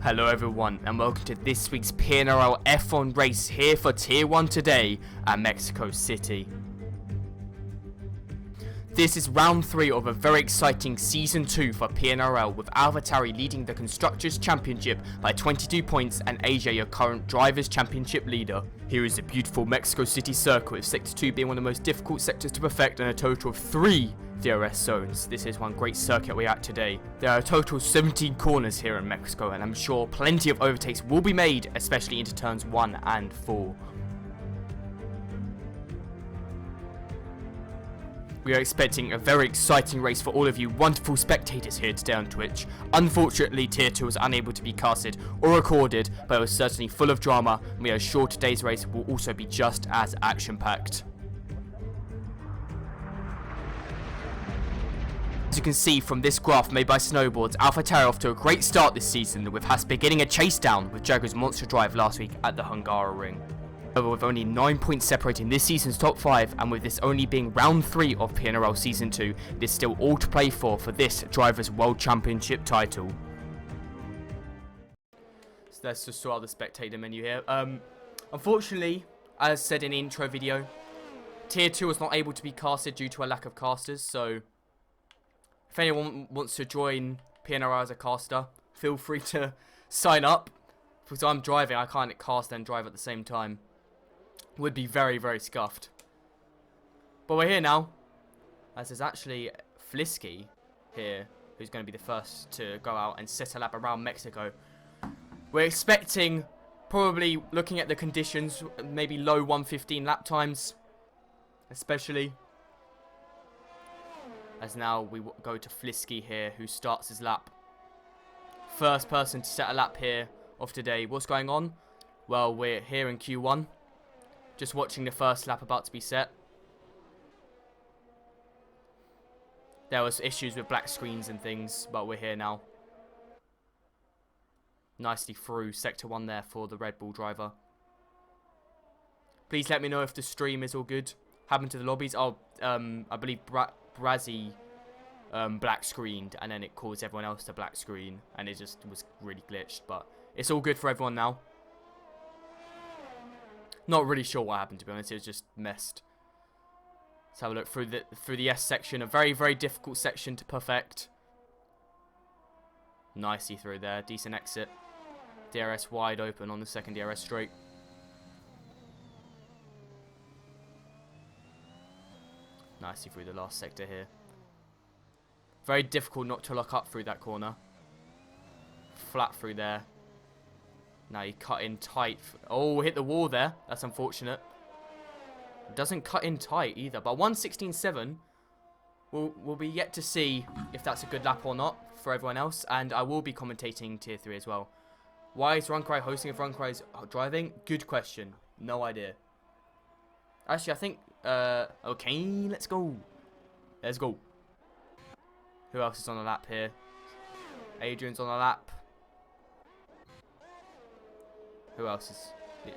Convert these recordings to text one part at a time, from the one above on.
Hello everyone and welcome to this week's PNRL F1 race here for Tier 1 today at Mexico City. This is round 3 of a very exciting Season 2 for PNRL, with AlphaTauri leading the Constructors' Championship by 22 points and AJ your current Drivers' Championship leader. Here is a beautiful Mexico City circuit, with Sector 2 being one of the most difficult sectors to perfect and a total of 3 DRS zones. This is one great circuit we're at today. There are a total of 17 corners here in Mexico, and I'm sure plenty of overtakes will be made, especially into turns 1 and 4. We are expecting a very exciting race for all of you wonderful spectators here today on Twitch. Unfortunately, Tier 2 was unable to be casted or recorded, but it was certainly full of drama, and we are sure today's race will also be just as action-packed. As you can see from this graph made by Snowboards, AlphaTauri off to a great start this season, with Haas beginning a chase down with Jaguar's monster drive last week at the Hungaroring. However, with only 9 points separating this season's top 5, and with this only being round 3 of PNRL Season 2, it is still all to play for this Drivers' World Championship title. So let's just sort out the spectator menu here. Unfortunately, as said in the intro video, Tier 2 was not able to be casted due to a lack of casters, so if anyone wants to join PNRL as a caster, feel free to sign up. Because I'm driving, I can't cast and drive at the same time. Would be very, very scuffed. But we're here now, as there's actually Flisky here, who's going to be the first to go out and set a lap around Mexico. We're expecting, probably looking at the conditions, maybe low 115 lap times, especially. As now we go to Flisky here, who starts his lap. First person to set a lap here of today. What's going on? Well, we're here in Q1. Just watching the first lap about to be set. There was issues with black screens and things, but we're here now. Nicely through Sector 1 there for the Red Bull driver. Please let me know if the stream is all good. Happened to the lobbies. Oh, I believe Brazzy black screened, and then it caused everyone else to black screen, and it just was really glitched, but it's all good for everyone now. Not really sure what happened, to be honest. It was just messed. Let's have a look through the S section. A very, very difficult section to perfect. Nicely through there. Decent exit. DRS wide open on the second DRS straight. Nicely through the last sector here. Very difficult not to lock up through that corner. Flat through there. Now you cut in tight. Oh, hit the wall there. That's unfortunate. Doesn't cut in tight either. But 1:16.7. We'll be yet to see if that's a good lap or not for everyone else. And I will be commentating Tier 3 as well. Why is Runcry hosting if Runcry's driving? Good question. No idea. Actually, I think... okay, let's go. Let's go. Who else is on the lap here? Adrian's on the lap. Who else is... Yeah.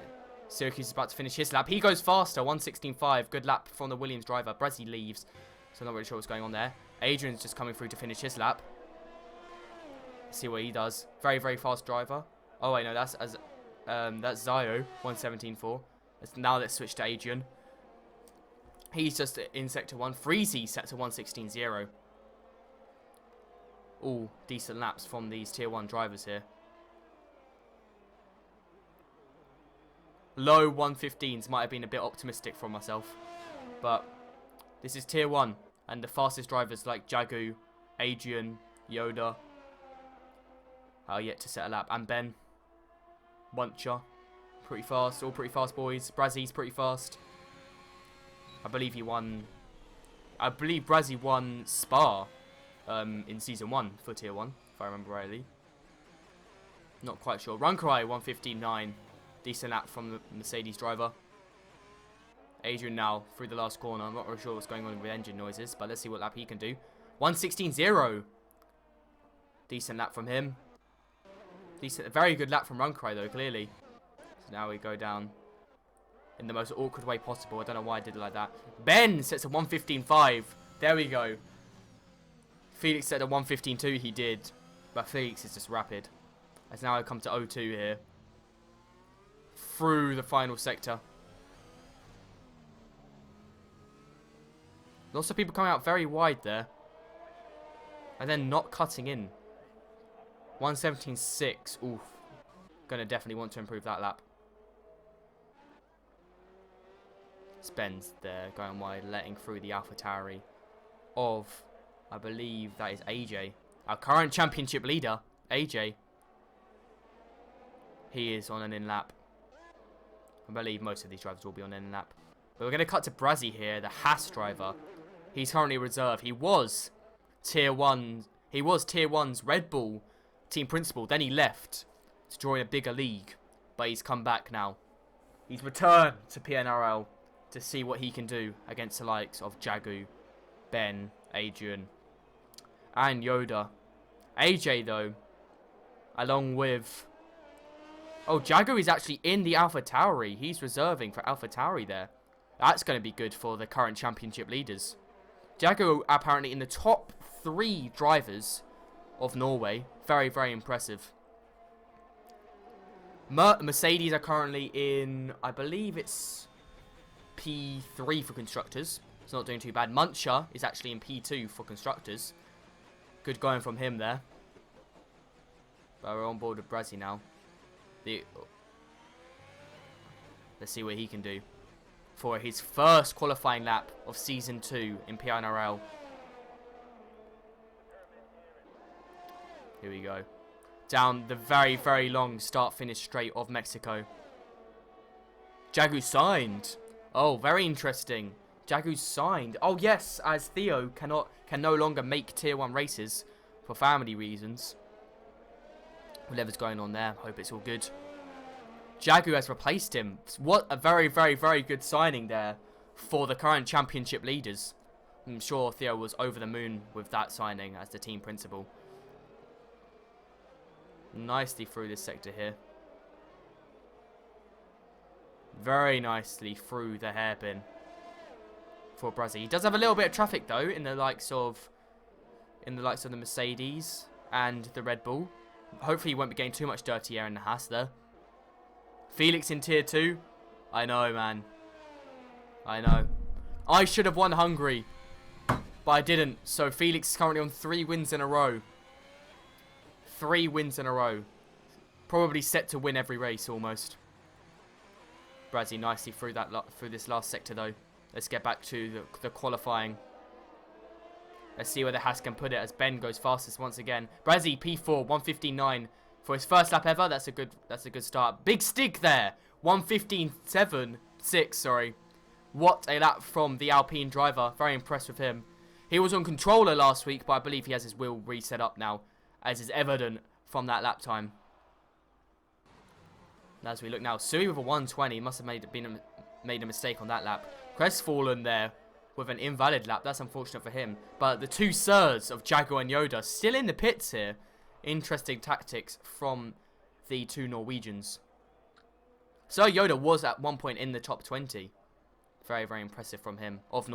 Syracuse is about to finish his lap. He goes faster, 1:16.5. Good lap from the Williams driver. Brazzy leaves, so not really sure what's going on there. Adrian's just coming through to finish his lap. Let's see what he does. Very, very fast driver. Oh, wait, no, that's Zio, 1:17.4. Now let's switch to Adrian. He's just in Sector 1. Freezy set to 1:16.0. All decent laps from these Tier 1 drivers here. Low 1:15s might have been a bit optimistic for myself. But this is Tier 1. And the fastest drivers like Jagu, Adrian, Yoda are yet to set a lap. And Ben. Muncher. Pretty fast. All pretty fast boys. Brazzy's pretty fast. I believe he won... I believe Brazzy won Spa in Season 1 for Tier 1, if I remember rightly. Not quite sure. Runkarai, 1:15.9. Decent lap from the Mercedes driver. Adrian now through the last corner. I'm not really sure what's going on with engine noises, but let's see what lap he can do. 1:16.0. Decent lap from him. Very good lap from Runkarai, though, clearly. So now we go down in the most awkward way possible. I don't know why I did it like that. Ben sets a 1:15.5. There we go. Felix set a 1:15.2. He did. But Felix is just rapid. As now I come to O2 here. Through the final sector. Lots of people coming out very wide there. And then not cutting in. 117.6. Oof. Gonna definitely want to improve that lap. Spence there, going wide, letting through the AlphaTauri of, I believe that is AJ. Our current championship leader, AJ. He is on an in-lap. I believe most of these drivers will be on an in-lap. But we're going to cut to Brazzy here, the Haas driver. He's currently reserved. He was Tier 1's Red Bull team principal. Then he left to join a bigger league. But he's come back now. He's returned to PNRL to see what he can do against the likes of Jagu, Ben, Adrian, and Yoda. AJ, though, along with... Oh, Jagu is actually in the AlphaTauri. He's reserving for AlphaTauri there. That's going to be good for the current championship leaders. Jagu apparently in the top 3 drivers of Norway. Very, very impressive. Mercedes are currently in, I believe it's P3 for constructors. It's not doing too bad. Muncher is actually in P2 for constructors. Good going from him there. But we're on board with Brazzy now. Let's see what he can do for his first qualifying lap of Season 2 in PNRL. Here we go. Down the very, very long start-finish straight of Mexico. Jagu signed. Oh, very interesting. Jagu signed. Oh, yes, as Theo can no longer make Tier 1 races for family reasons. Whatever's going on there, hope it's all good. Jagu has replaced him. What a very, very, very good signing there for the current championship leaders. I'm sure Theo was over the moon with that signing as the team principal. Nicely through this sector here. Very nicely through the hairpin for Brazzy. He does have a little bit of traffic though in the likes of the Mercedes and the Red Bull. Hopefully he won't be getting too much dirty air in the Haas there. Felix in Tier 2. I know, man. I know. I should have won Hungary, but I didn't. So Felix is currently on 3 wins in a row. 3 wins in a row. Probably set to win every race almost. Brazzy nicely through this last sector though. Let's get back to the qualifying. Let's see where the Haas can put it as Ben goes fastest once again. Brazzy P4 1:15.9 for his first lap ever. That's a good start. Big stick there. 1:15.6. Sorry. What a lap from the Alpine driver. Very impressed with him. He was on controller last week, but I believe he has his wheel reset up now, as is evident from that lap time. As we look now, Sui with a 1:20 must have made a mistake on that lap. Crestfallen there with an invalid lap. That's unfortunate for him. But the 2 sirs of Jaguar and Yoda still in the pits here. Interesting tactics from the 2 Norwegians. Sir Yoda was at one point in the top 20. Very, very impressive from him. Of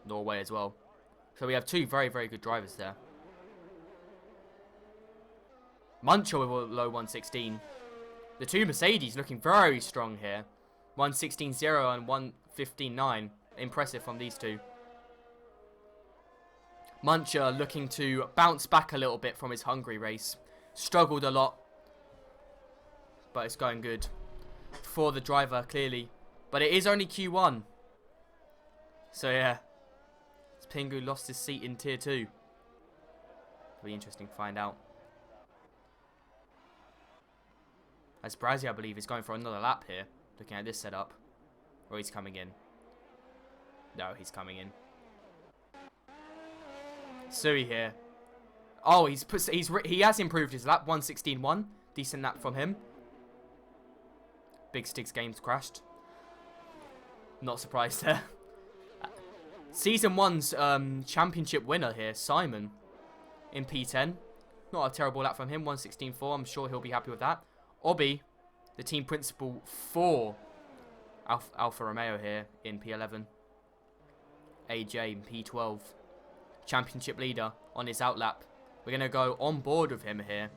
Norway as well. So we have 2 very, very good drivers there. Muncher with a low 1:16. The 2 Mercedes looking very strong here. 1:16.0 and 1:15.9. Impressive from these 2. Muncher looking to bounce back a little bit from his Hungary race. Struggled a lot, but it's going good for the driver, clearly. But it is only Q1. So, yeah. Pingu lost his seat in Tier 2. It'll be interesting to find out. As Brazzy, I believe, is going for another lap here. Looking at this setup. Or he's coming in. No, he's coming in. Sui here. Oh, he has improved his lap. 1:16.1. Decent lap from him. Big Stig's games crashed. Not surprised there. Season 1's championship winner here, Simon, in P10. Not a terrible lap from him. 1:16.4. I'm sure he'll be happy with that. Obi, the team principal for Alfa Romeo here in P11. AJ in P12. Championship leader on his outlap. We're going to go on board with him here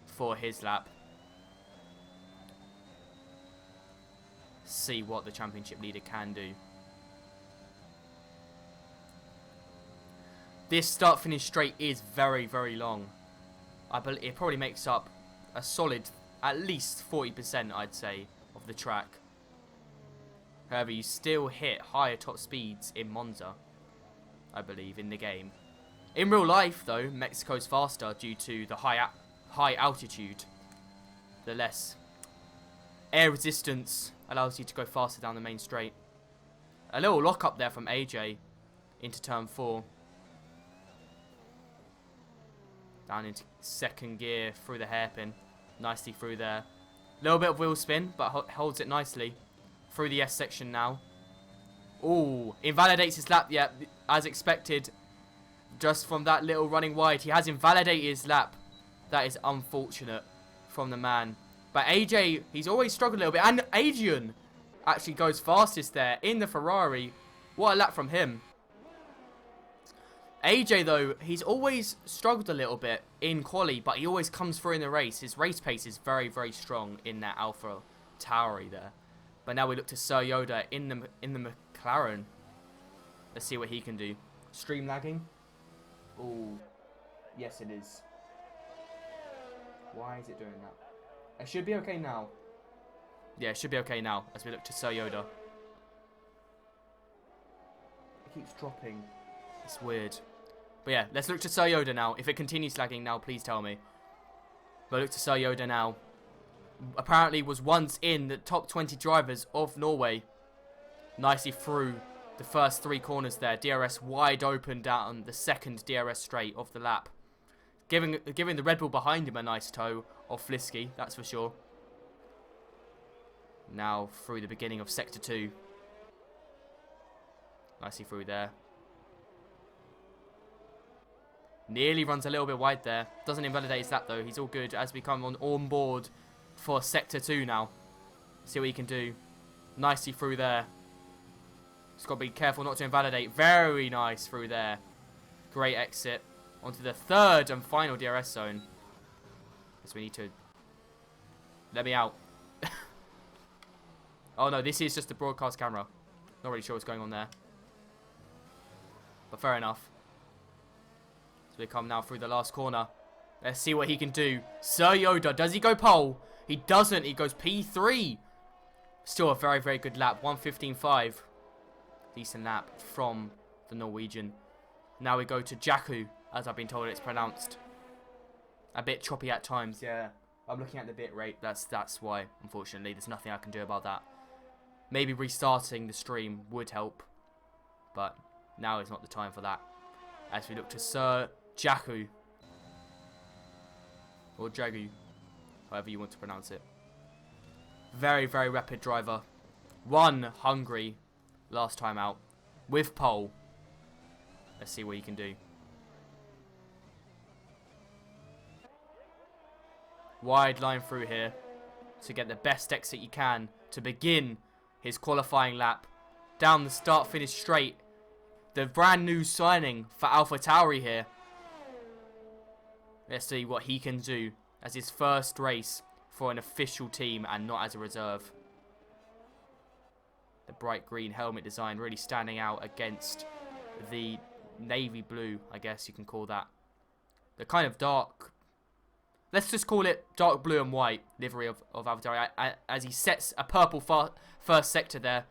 for his lap. See what the championship leader can do. This start-finish straight is very, very long. I believe it probably makes up a solid, at least 40%, I'd say, of the track. However, you still hit higher top speeds in Monza, I believe, in the game. In real life, though, Mexico's faster due to the high altitude. The less air resistance allows you to go faster down the main straight. A little lock up there from AJ into turn 4. Down into second gear through the hairpin. Nicely through there. Little bit of wheel spin, but holds it nicely. Through the S section now. Ooh, invalidates his lap. Yeah, as expected. Just from that little running wide. He has invalidated his lap. That is unfortunate from the man. But AJ, he's always struggled a little bit. And Adrian actually goes fastest there in the Ferrari. What a lap from him. AJ, though, he's always struggled a little bit in quali, but he always comes through in the race. His race pace is very, very strong in that Alpha Tauri there. But now we look to Sir Yoda in the McLaren. Let's see what he can do. Stream lagging? Ooh. Yes, it is. Why is it doing that? It should be okay now. Yeah, it should be okay now as we look to Sir Yoda. It keeps dropping. It's weird. But yeah, let's look to Sir Yoda now. If it continues lagging now, please tell me. But look to Sir Yoda now. Apparently was once in the top 20 drivers of Norway. Nicely through the first 3 corners there. DRS wide open down the second DRS straight of the lap. Giving the Red Bull behind him a nice toe of Flisky, that's for sure. Now through the beginning of Sector 2. Nicely through there. Nearly runs a little bit wide there. Doesn't invalidate his lap though. He's all good as we come on board for Sector 2 now. See what he can do. Nicely through there. Just got to be careful not to invalidate. Very nice through there. Great exit. Onto the third and final DRS zone. Guess we need to... Let me out. Oh no, this is just the broadcast camera. Not really sure what's going on there. But fair enough. So we come now through the last corner. Let's see what he can do. Sir Yoda, does he go pole? He doesn't. He goes P3. Still a very, very good lap. 1:15.5. Decent lap from the Norwegian. Now we go to Jakku, as I've been told it's pronounced. A bit choppy at times, yeah. I'm looking at the bit rate. That's why, unfortunately. There's nothing I can do about that. Maybe restarting the stream would help. But now is not the time for that. As we look to Sir Jakku. Or Jagu. However you want to pronounce it. Very, very rapid driver. Won Hungary last time out. With pole. Let's see what he can do. Wide line through here. To get the best exit you can. To begin his qualifying lap. Down the start-finish straight. The brand new signing for Alpha Tauri here. Let's see what he can do as his first race for an official team and not as a reserve. The bright green helmet design really standing out against the navy blue, I guess you can call that. The kind of dark, let's just call it dark blue and white livery of Alpha Tauri as he sets a purple first sector there.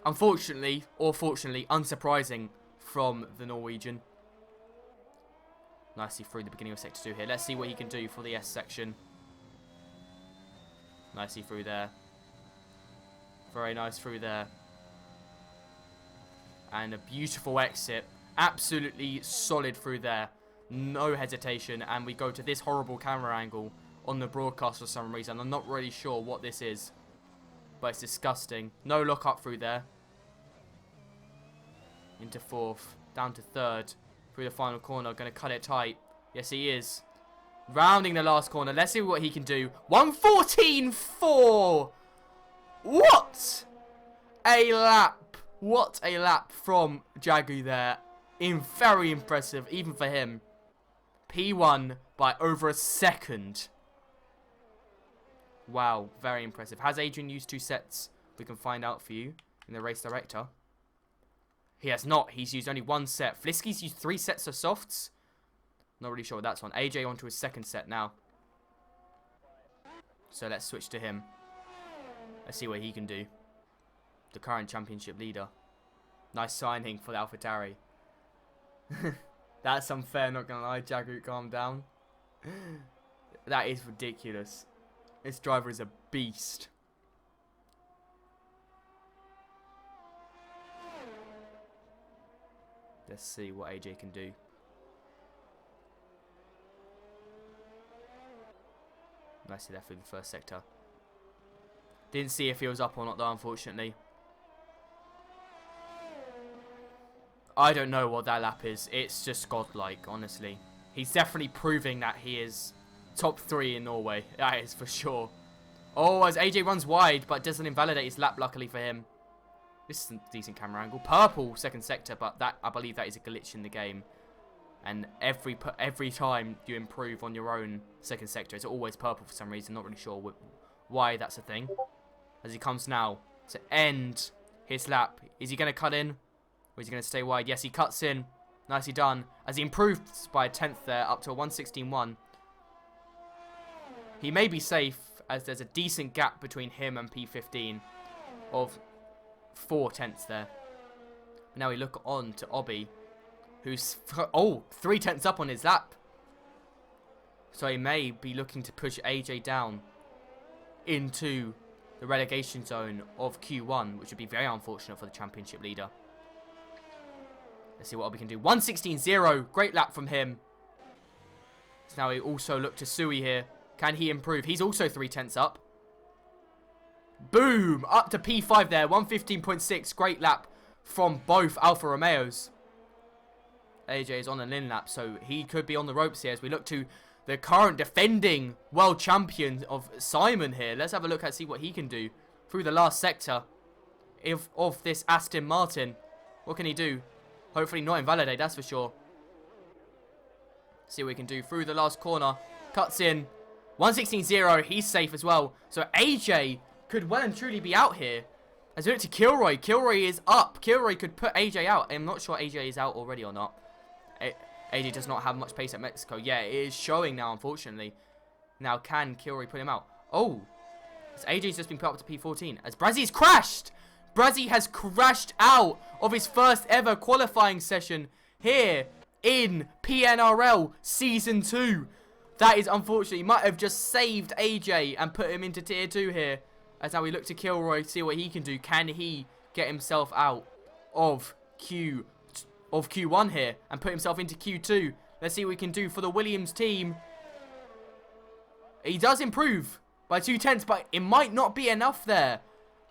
Unfortunately, or fortunately, unsurprising from the Norwegian. Nicely through the beginning of Sector 2 here. Let's see what he can do for the S section. Nicely through there. Very nice through there. And a beautiful exit. Absolutely solid through there. No hesitation. And we go to this horrible camera angle on the broadcast for some reason. I'm not really sure what this is. But it's disgusting. No lock up through there. Into fourth. Down to third. Through the final corner. Going to cut it tight. Yes, he is. Rounding the last corner. Let's see what he can do. 1:14.4. What a lap. What a lap from Jagu there. Very impressive, even for him. P1 by over a second. Wow, very impressive. Has Adrian used 2 sets? We can find out for you in the race director. He has not. He's used only 1 set. Flisky's used 3 sets of softs. Not really sure what that's on. AJ onto his 2nd set now. So let's switch to him. Let's see what he can do. The current championship leader. Nice signing for the AlphaTauri. That's unfair, not gonna lie. Jagu, calm down. That is ridiculous. This driver is a beast. Let's see what AJ can do. Nicely left through the 1st sector. Didn't see if he was up or not though, unfortunately. I don't know what that lap is. It's just godlike, honestly. He's definitely proving that he is top 3 in Norway. That is for sure. Oh, as AJ runs wide, but doesn't invalidate his lap, luckily for him. This is a decent camera angle. Purple 2nd sector, but that I believe that is a glitch in the game. And every time you improve on your own 2nd sector, it's always purple for some reason. Not really sure why that's a thing. As he comes now to end his lap. Is he going to cut in? Or is he going to stay wide? Yes, he cuts in. Nicely done. As he improves by a 10th there, up to a 1:16.1. He may be safe, as there's a decent gap between him and P15 of 4 tenths there. But now we look on to Obi, who's 3 tenths up on his lap. So he may be looking to push AJ down into the relegation zone of Q1, which would be very unfortunate for the championship leader. Let's see what Obi can do. 1:16.0. Great lap from him. So now we also look to Sui here. Can he improve? He's also 3 tenths up. Boom! Up to P5 there. 1:15.6. Great lap from both Alfa Romeos. AJ is on an in lap, so he could be on the ropes here as we look to the current defending world champion of Simon here. Let's have a look and see what he can do through the last sector of this Aston Martin. What can he do? Hopefully not invalidate, that's for sure. See what we can do through the last corner. Cuts in. 1:16.0. He's safe as well. So AJ could well and truly be out here. As we look to Kilroy. Kilroy is up. Kilroy could put AJ out. I'm not sure AJ is out already or not. AJ does not have much pace at Mexico. Yeah, it is showing now, unfortunately. Now, can Kilroy put him out? Oh. As AJ's just been put up to P14. As Brazzy's crashed. Brazzy has crashed out of his 1st ever qualifying session here in PNRL Season 2. That is unfortunate. He might have just saved AJ and put him into Tier 2 here. As now we look to Kilroy, see what he can do. Can he get himself out of Q1 here and put himself into Q2? Let's see what we can do for the Williams team. He does improve by 2 tenths, but it might not be enough there.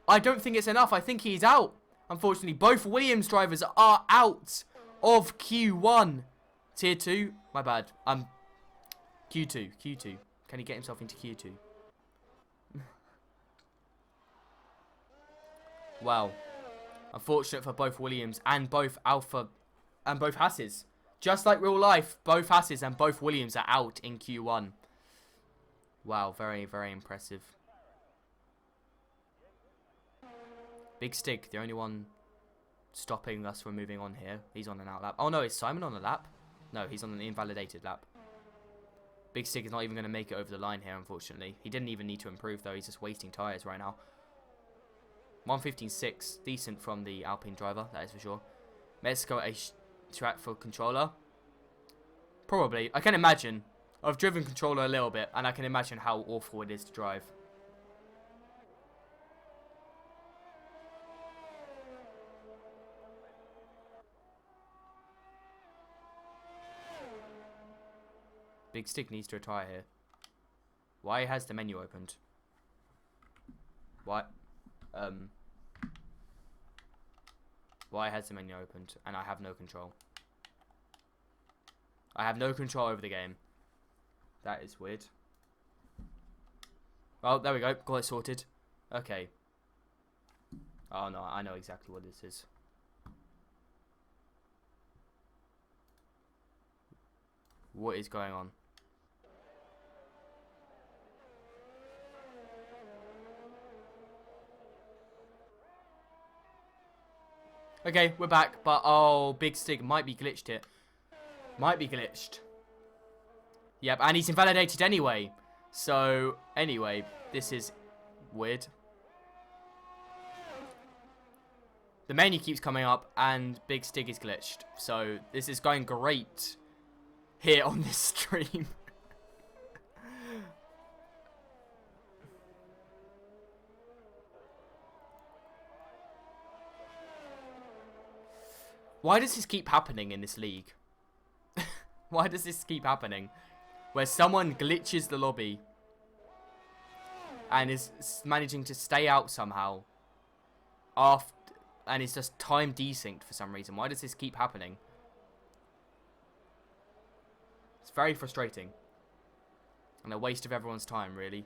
I don't think it's enough. I think he's out. Unfortunately, both Williams drivers are out of Q1. Tier 2, my bad. Q2. Can he get himself into Q2? Wow. Unfortunate for both Williams and both Alpha and both Hasses. Just like real life, both Hasses and both Williams are out in Q1. Wow, very, very impressive. Big Stick, the only one stopping us from moving on here. He's on an out lap. Oh no, is Simon on a lap? No, he's on an invalidated lap. Big Stick is not even going to make it over the line here, unfortunately. He didn't even need to improve, though. He's just wasting tyres right now. 1:15.6. Decent from the Alpine driver, that is for sure. Mexico, a track for controller. Probably. I can imagine. I've driven controller a little bit, and I can imagine how awful it is to drive. Big Stick needs to retire here. Why has the menu opened? What? Why has the menu opened and I have no control? I have no control over the game. That is weird. Oh, there we go. Got it sorted. Okay. Oh no, I know exactly what this is. What is going on? Okay, we're back, but oh, Big Stig might be glitched here. Might be glitched. Yep, and he's invalidated anyway. So, anyway, this is weird. The menu keeps coming up, and Big Stig is glitched. So, this is going great here on this stream. Why does this keep happening in this league? Why does this keep happening? Where someone glitches the lobby and is managing to stay out somehow after, and is just time desynced for some reason. Why does this keep happening? It's very frustrating. And a waste of everyone's time, really.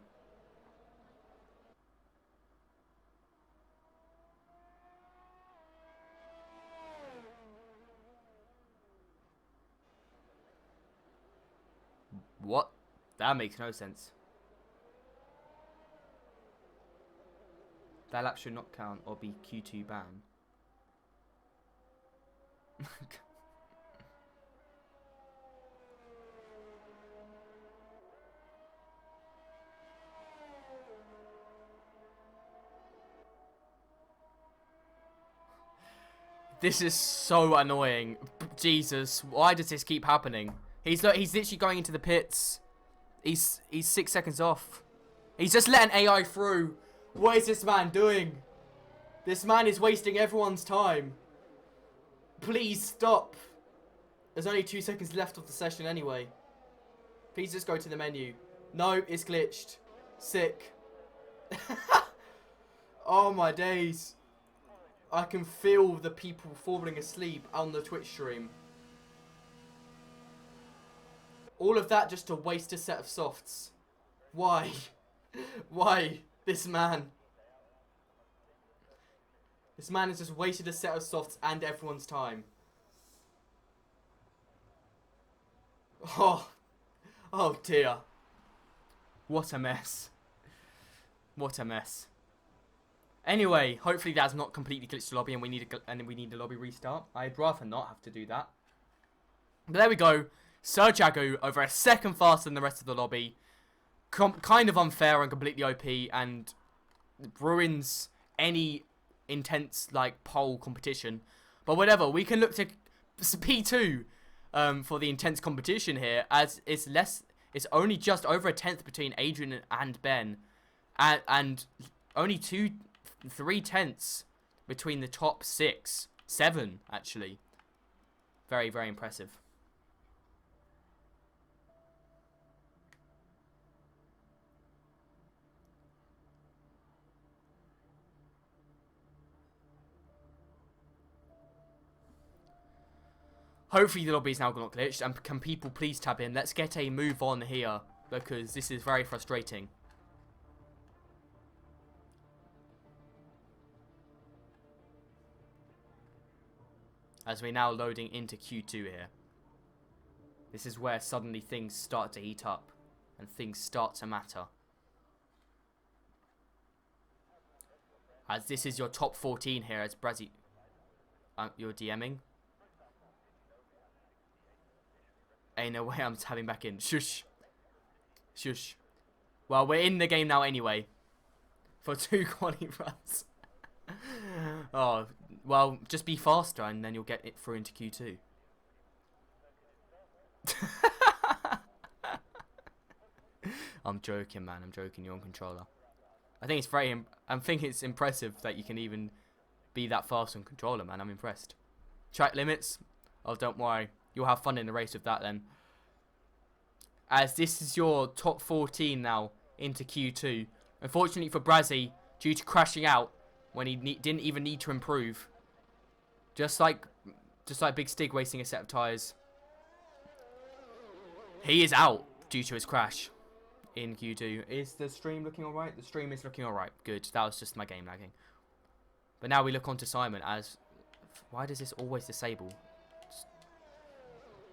What? That makes no sense. That lap should not count or be Q2 ban. This is so annoying. Jesus, why does this keep happening? He's literally going into the pits. He's 6 seconds off. He's just letting AI through. What is this man doing? This man is wasting everyone's time. Please stop. There's only 2 seconds left of the session anyway. Please just go to the menu. No, it's glitched. Sick. Oh my days. I can feel the people falling asleep on the Twitch stream. All of that just to waste a set of softs. Why? Why? This man. This man has just wasted a set of softs and everyone's time. Oh. Oh dear. What a mess. What a mess. Anyway, hopefully that's not completely glitched the lobby and we need a lobby restart. I'd rather not have to do that. But there we go. Sir Jagu over a second faster than the rest of the lobby. Kind of unfair and completely OP and ruins any intense like pole competition. But whatever, we can look to P2 for the intense competition here, as it's only just over a tenth between Adrian and Ben, and only 3 tenths between the top 7 actually. Very, very impressive. Hopefully the lobby is now not glitched, and can people please tab in? Let's get a move on here, because this is very frustrating. As we're now loading into Q2 here. This is where suddenly things start to heat up, and things start to matter. As this is your top 14 here, as Brazzy... you're DMing? Ain't no way I'm tabbing back in. Shush. Shush. Well, we're in the game now anyway. For 2 quality runs. Oh, well, just be faster and then you'll get it through into Q2. I'm joking, man. I'm joking. You're on controller. I think it's impressive that you can even be that fast on controller, man. I'm impressed. Track limits? Oh, don't worry. You'll have fun in the race with that then. As this is your top 14 now into Q2. Unfortunately for Brazzy, due to crashing out when he didn't even need to improve. Just like Big Stig wasting a set of tyres. He is out due to his crash in Q2. Is the stream looking alright? The stream is looking alright. Good. That was just my game lagging. But now we look on to Simon as... Why does this always disable?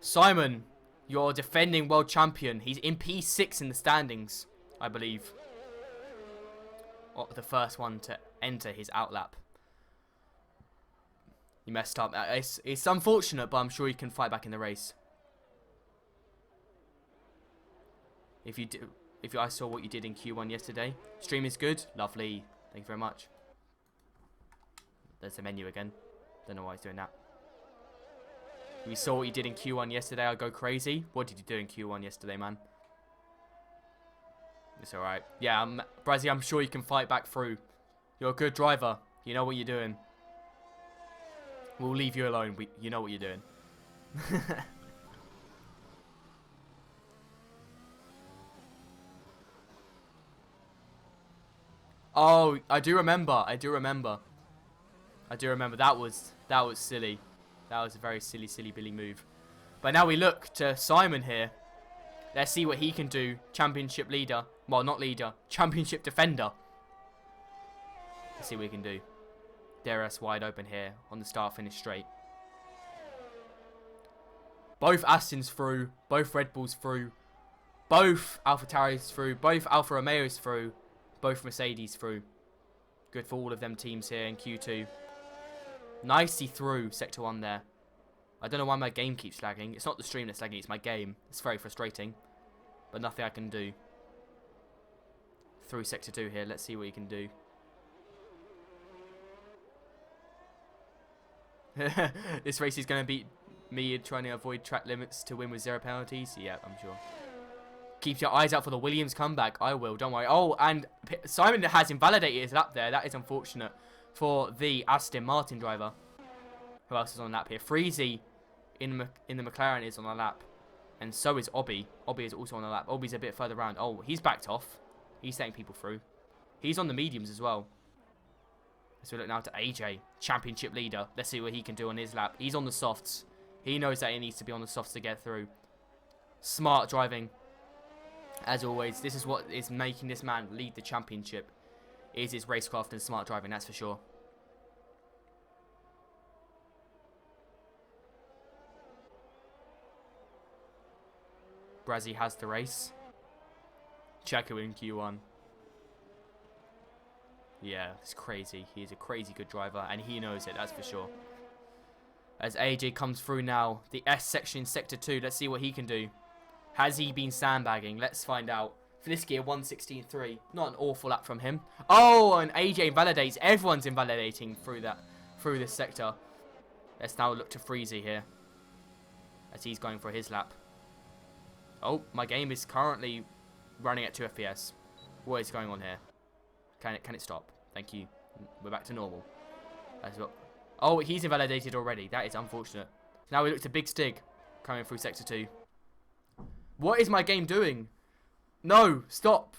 Simon Your defending world champion. He's in P6 in the standings, I believe. Or the first one to enter his outlap. You messed up. It's unfortunate, but I'm sure you can fight back in the race. I saw what you did in Q1 yesterday. Stream is good. Lovely. Thank you very much. There's the menu again. Don't know why he's doing that. We saw what you did in Q1 yesterday. I'll go crazy. What did you do in Q1 yesterday, man? It's alright. Yeah, Brazzy, I'm sure you can fight back through. You're a good driver. You know what you're doing. We'll leave you alone. You know what you're doing. Oh, I do remember. That was silly. That was a very silly Billy move. But now we look to Simon here. Let's see what he can do. Championship leader. Well, not leader. Championship defender. Let's see what he can do. DRS wide open here on the start-finish straight. Both Astons through. Both Red Bulls through. Both AlphaTauris through. Both Alfa Romeos through. Both Mercedes through. Good for all of them teams here in Q2. Nicely through Sector 1 there. I don't know why my game keeps lagging. It's not the stream that's lagging, it's my game. It's very frustrating. But nothing I can do. Through Sector 2 here. Let's see what he can do. This race is going to beat me trying to avoid track limits to win with 0 penalties. Yeah, I'm sure. Keep your eyes out for the Williams comeback. I will, don't worry. Oh, and Simon has invalidated his lap there. That is unfortunate for the Aston Martin driver. Who else is on lap here? Freezy in the McLaren is on a lap. And so is Obby. Obby is also on a lap. Obby's a bit further around. Oh, he's backed off. He's letting people through. He's on the mediums as well. So we look now to AJ, championship leader. Let's see what he can do on his lap. He's on the softs. He knows that he needs to be on the softs to get through. Smart driving. As always, this is what is making this man lead the championship. Is his racecraft and smart driving, that's for sure. Brazzy has the race. Checo in Q1. Yeah, it's crazy. He is a crazy good driver, and he knows it, that's for sure. As AJ comes through now, the S section in Sector 2, let's see what he can do. Has he been sandbagging? Let's find out. Flisky at 1:16.3. Not an awful lap from him. Oh, and AJ invalidates. Everyone's invalidating through this sector. Let's now look to Freezy here. As he's going for his lap. Oh, my game is currently running at 2 FPS. What is going on here? Can it stop? Thank you. We're back to normal. Oh, he's invalidated already. That is unfortunate. Now we look to Big Stig coming through Sector 2. What is my game doing? No, stop.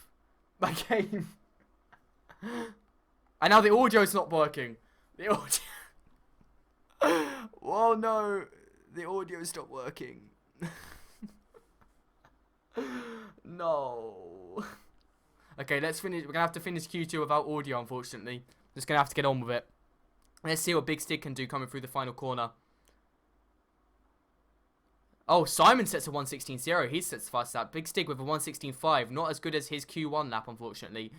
My game. And now the audio is not working. The audio. Oh no. The audio stopped working. No. Okay, let's finish. We're going to have to finish Q2 without audio, unfortunately. Just going to have to get on with it. Let's see what Big Stig can do coming through the final corner. Oh, Simon sets a 1:16.0. He sets the fast lap. Big Stig with a 1:16.5. Not as good as his Q1 lap, unfortunately.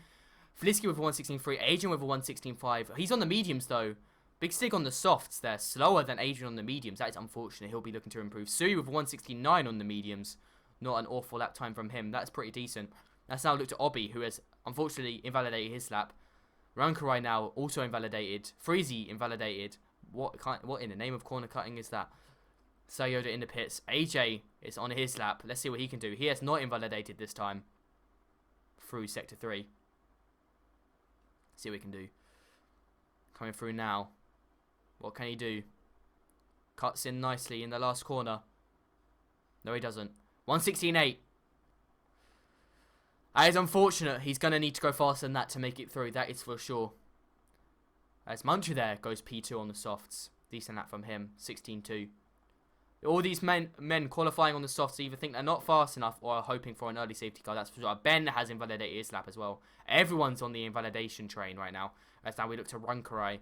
Flisky with a 1:16.3. Adrian with a 1:16.5. He's on the mediums, though. Big Stig on the softs there. Slower than Adrian on the mediums. That is unfortunate. He'll be looking to improve. Sui with a 1:16.9 on the mediums. Not an awful lap time from him. That's pretty decent. Let's now look to Obby, who has unfortunately invalidated his lap. Rankarai now also invalidated. Freezy invalidated. What in the name of corner cutting is that? Sayoda in the pits. AJ is on his lap. Let's see what he can do. He has not invalidated this time. Through Sector 3. See what he can do. Coming through now. What can he do? Cuts in nicely in the last corner. No, he doesn't. 1:16.8. That is unfortunate. He's going to need to go faster than that to make it through. That is for sure. As Muncher there goes P2 on the softs. Decent lap from him. 16.2. All these men qualifying on the softs either think they're not fast enough or are hoping for an early safety car. That's for sure. Ben has invalidated his lap as well. Everyone's on the invalidation train right now. As now we look to Rankarai.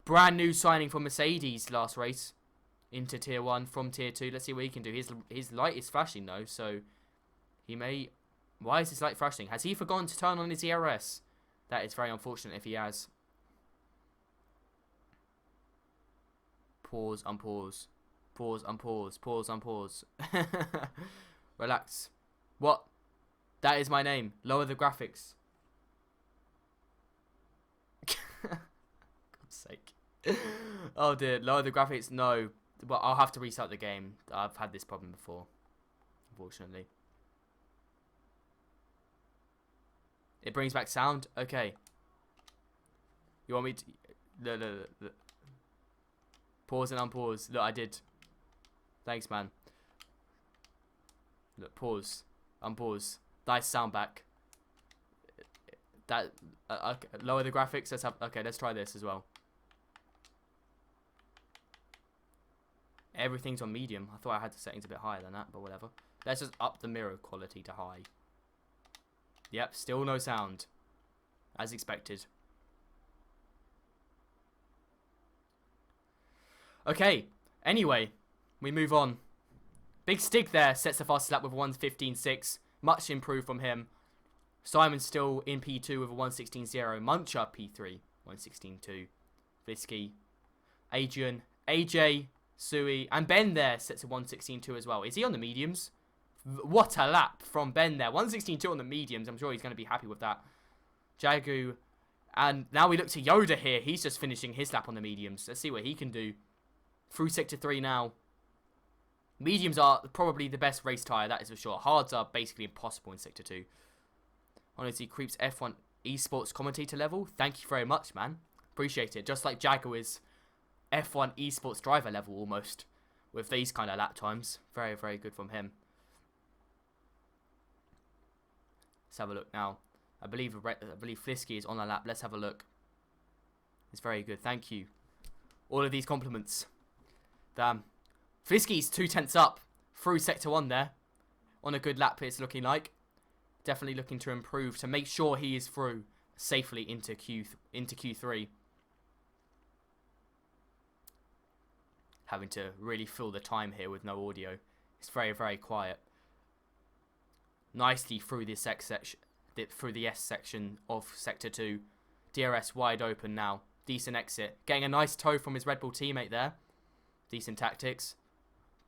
Brand new signing for Mercedes last race. into Tier 1 from Tier 2. Let's see what he can do. His light is flashing, though, so he may... Why is his light flashing? Has he forgotten to turn on his ERS? That is very unfortunate if he has. Pause, unpause. Pause, unpause. Pause, unpause. Relax. What? That is my name. Lower the graphics. God's sake. Oh dear. Lower the graphics. No. But I'll have to restart the game. I've had this problem before. Unfortunately. It brings back sound? Okay. You want me to... Look. Pause and unpause. Look, I did. Thanks, man. Look, pause. Unpause. Nice sound back. That... okay, lower the graphics. Let's have... Okay, let's try this as well. Everything's on medium. I thought I had the settings a bit higher than that, but whatever. Let's just up the mirror quality to high. Yep, still no sound. As expected. Okay, anyway, we move on. Big Stig there sets the fastest lap with a 1:15.6. Much improved from him. Simon's still in P2 with a 1:16.0. Muncher P3, 1:16.2. Visky, Adrian, AJ, Sui, and Ben there sets a 1:16.2 as well. Is he on the mediums? What a lap from Ben there. 1:16.2 on the mediums. I'm sure he's going to be happy with that. Jagu. And now we look to Yoda here. He's just finishing his lap on the mediums. Let's see what he can do. Through Sector 3 now. Mediums are probably the best race tyre, that is for sure. Hards are basically impossible in Sector 2. Honestly, Crieps F1 esports commentator level. Thank you very much, man. Appreciate it. Just like Jagu is F1 esports driver level almost. With these kind of lap times. Very, very good from him. Let's have a look now. I believe Flisky is on a lap. Let's have a look. It's very good. Thank you. All of these compliments. Damn. Flisky's 2/10 up through Sector 1 there. On a good lap, it's looking like. Definitely looking to improve to make sure he is through safely into Q3. Having to really fill the time here with no audio. It's very, very quiet. Nicely through this through the S section of Sector 2. DRS wide open now. Decent exit. Getting a nice tow from his Red Bull teammate there. Decent tactics.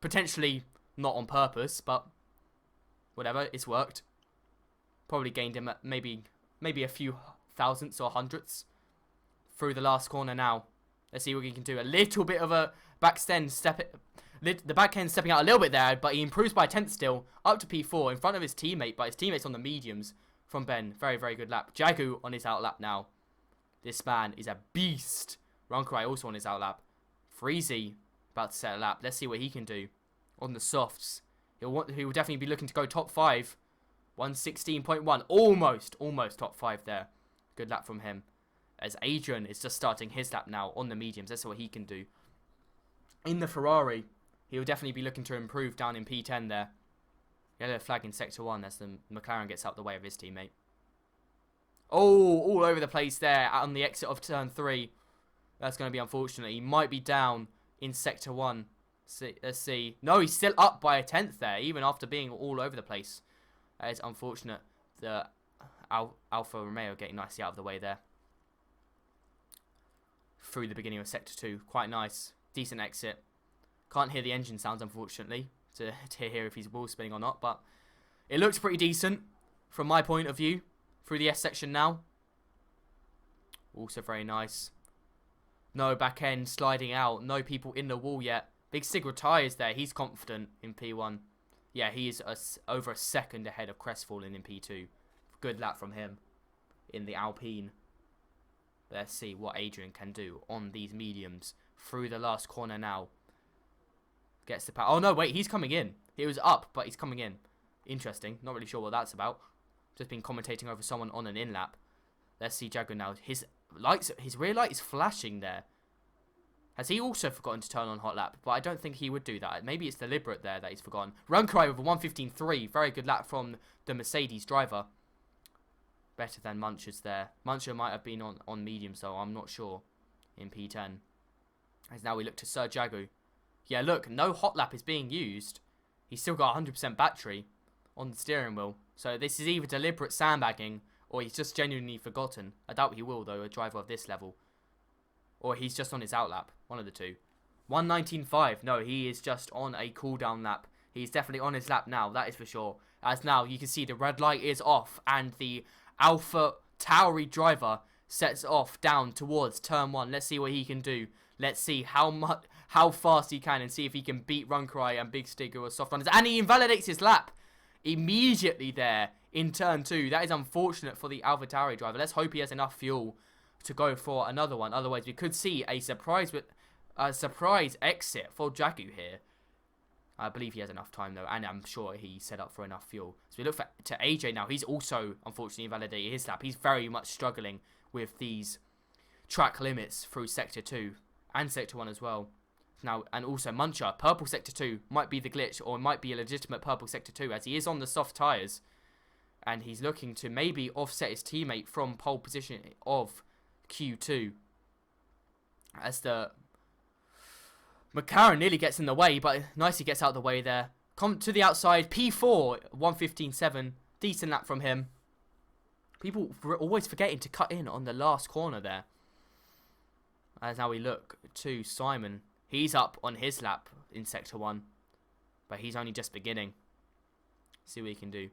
Potentially not on purpose, but whatever, it's worked. Probably gained him at maybe a few thousandths or hundredths. Through the last corner now. Let's see what he can do. A little bit of a backend the backhand stepping out a little bit there, but he improves by a tenth still. Up to P4 in front of his teammate, but his teammate's on the mediums from Ben. Very, very good lap. Jagu on his outlap now. This man is a beast. Runkai also on his outlap. Freezy about to set a lap. Let's see what he can do on the softs. He will definitely be looking to go top 5. 1:16.1. Almost top 5 there. Good lap from him. As Adrian is just starting his lap now on the mediums. Let's see what he can do. In the Ferrari, he will definitely be looking to improve down in P10 there. Yellow flag in Sector 1 as the McLaren gets out the way of his teammate. Oh, all over the place there on the exit of turn 3. That's going to be unfortunate. He might be down in Sector 1. Let's see. No, he's still up by a tenth there, even after being all over the place. That is unfortunate. The Alfa Romeo getting nicely out of the way there. Through the beginning of Sector 2. Quite nice. Decent exit. Can't hear the engine sounds, unfortunately, to hear if he's wheel spinning or not, but it looks pretty decent from my point of view. Through the S section now. Also very nice. No back end sliding out. No people in the wall yet. Big Sig retires there. He's confident in P1. Yeah, he is over a second ahead of Crestfallen in P2. Good lap from him in the Alpine. Let's see what Adrian can do on these mediums. Through the last corner now. Gets the power. Oh no, wait, he's coming in. He was up, but he's coming in. Interesting. Not really sure what that's about. Just been commentating over someone on an in lap. Let's see Jaguar now. His rear light is flashing there. Has he also forgotten to turn on hot lap? But I don't think he would do that. Maybe it's deliberate there that he's forgotten. Runkai with a 1:15.3. Very good lap from the Mercedes driver. Better than Muncher's there. Muncher might have been on medium, so I'm not sure. In P10. As now we look to Sir Jagu. Yeah, look, no hot lap is being used. He's still got 100% battery on the steering wheel. So this is either deliberate sandbagging or he's just genuinely forgotten. I doubt he will, though, a driver of this level. Or he's just on his outlap. One of the two. 1:19.5. No, he is just on a cooldown lap. He's definitely on his lap now, that is for sure. As now, you can see the red light is off and the Alpha Tauri driver sets off down towards turn 1. Let's see what he can do. Let's see how fast he can and see if he can beat Runkerai and Big Stick who are soft runners. And he invalidates his lap immediately there in turn 2. That is unfortunate for the Alpha Tauri driver. Let's hope he has enough fuel to go for another one. Otherwise, we could see a surprise exit for Jagu here. I believe he has enough time though, and I'm sure he set up for enough fuel. So we look to AJ now. He's also unfortunately invalidated his lap. He's very much struggling with these track limits through Sector 2 and Sector 1 as well. Now, and also Muncher, purple Sector 2 might be the glitch, or it might be a legitimate purple Sector 2 as he is on the soft tyres. And he's looking to maybe offset his teammate from pole position of Q2. As the McLaren nearly gets in the way, but nicely gets out of the way there. Come to the outside, P4, 1:15.7. Decent lap from him. People always forgetting to cut in on the last corner there. As now we look to Simon. He's up on his lap in Sector 1. But he's only just beginning. See what he can do.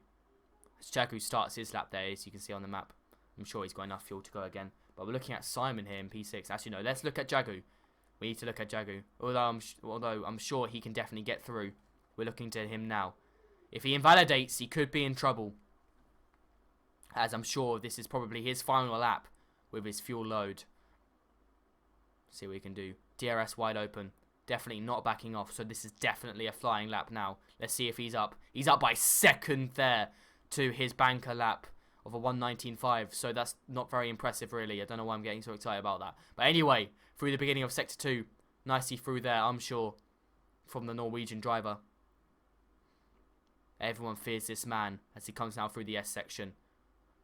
As Jagu starts his lap there, as you can see on the map. I'm sure he's got enough fuel to go again. But we're looking at Simon here in P6. Actually, no, let's look at Jagu. We need to look at Jagu. Although I'm sure he can definitely get through. We're looking to him now. If he invalidates, he could be in trouble. As I'm sure this is probably his final lap with his fuel load. See what he can do. DRS wide open. Definitely not backing off. So this is definitely a flying lap now. Let's see if he's up. He's up by second there to his banker lap of a 1:19.5. So that's not very impressive really. I don't know why I'm getting so excited about that. But anyway, through the beginning of Sector 2. Nicely through there, I'm sure. From the Norwegian driver. Everyone fears this man as he comes now through the S section.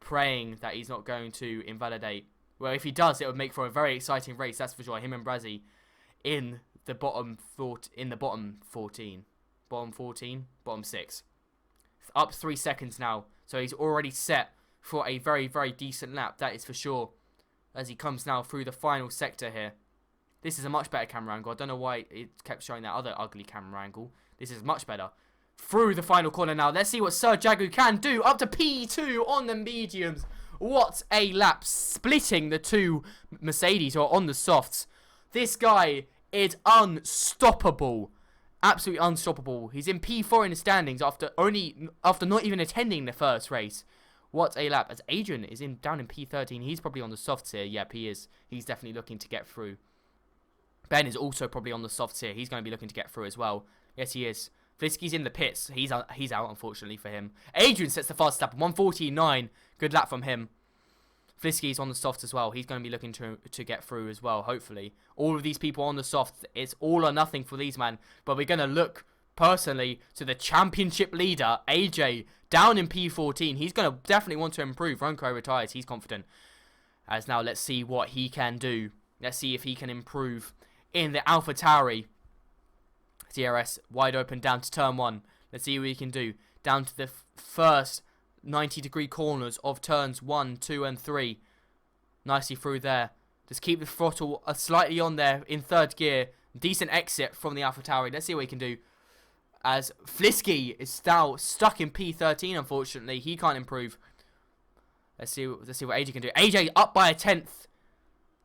Praying that he's not going to invalidate. Well, if he does, it would make for a very exciting race, that's for sure. Him and Brazzy in the bottom 14. Bottom 6. Up 3 seconds now. So he's already set for a very, very decent lap, that is for sure. As he comes now through the final sector here. This is a much better camera angle. I don't know why it kept showing that other ugly camera angle. This is much better. Through the final corner now. Let's see what Sir Jagu can do. Up to P2 on the mediums. What a lap. Splitting the two Mercedes who are on the softs. This guy is unstoppable. Absolutely unstoppable. He's in P4 in the standings after not even attending the first race. What a lap. As Adrian is down in P13. He's probably on the softs here. Yep, he is. He's definitely looking to get through. Ben is also probably on the softs here. He's going to be looking to get through as well. Yes, he is. Flisky's in the pits. He's out, unfortunately, for him. Adrian sets the fastest lap. 1:49. Good lap from him. Flisky's on the softs as well. He's going to be looking to get through as well, hopefully. All of these people on the softs. It's all or nothing for these, man. But we're going to look, personally, to the championship leader, AJ, down in P14. He's going to definitely want to improve. Runkerai retires. He's confident. As now, let's see what he can do. Let's see if he can improve in the Alpha Tauri. DRS wide open down to turn 1. Let's see what he can do. Down to the first 90-degree corners of turns 1, 2, and 3. Nicely through there. Just keep the throttle slightly on there in third gear. Decent exit from the Alpha Tauri. Let's see what he can do. As Flisky is now stuck in P13, unfortunately. He can't improve. Let's see what AJ can do. AJ up by a 10th.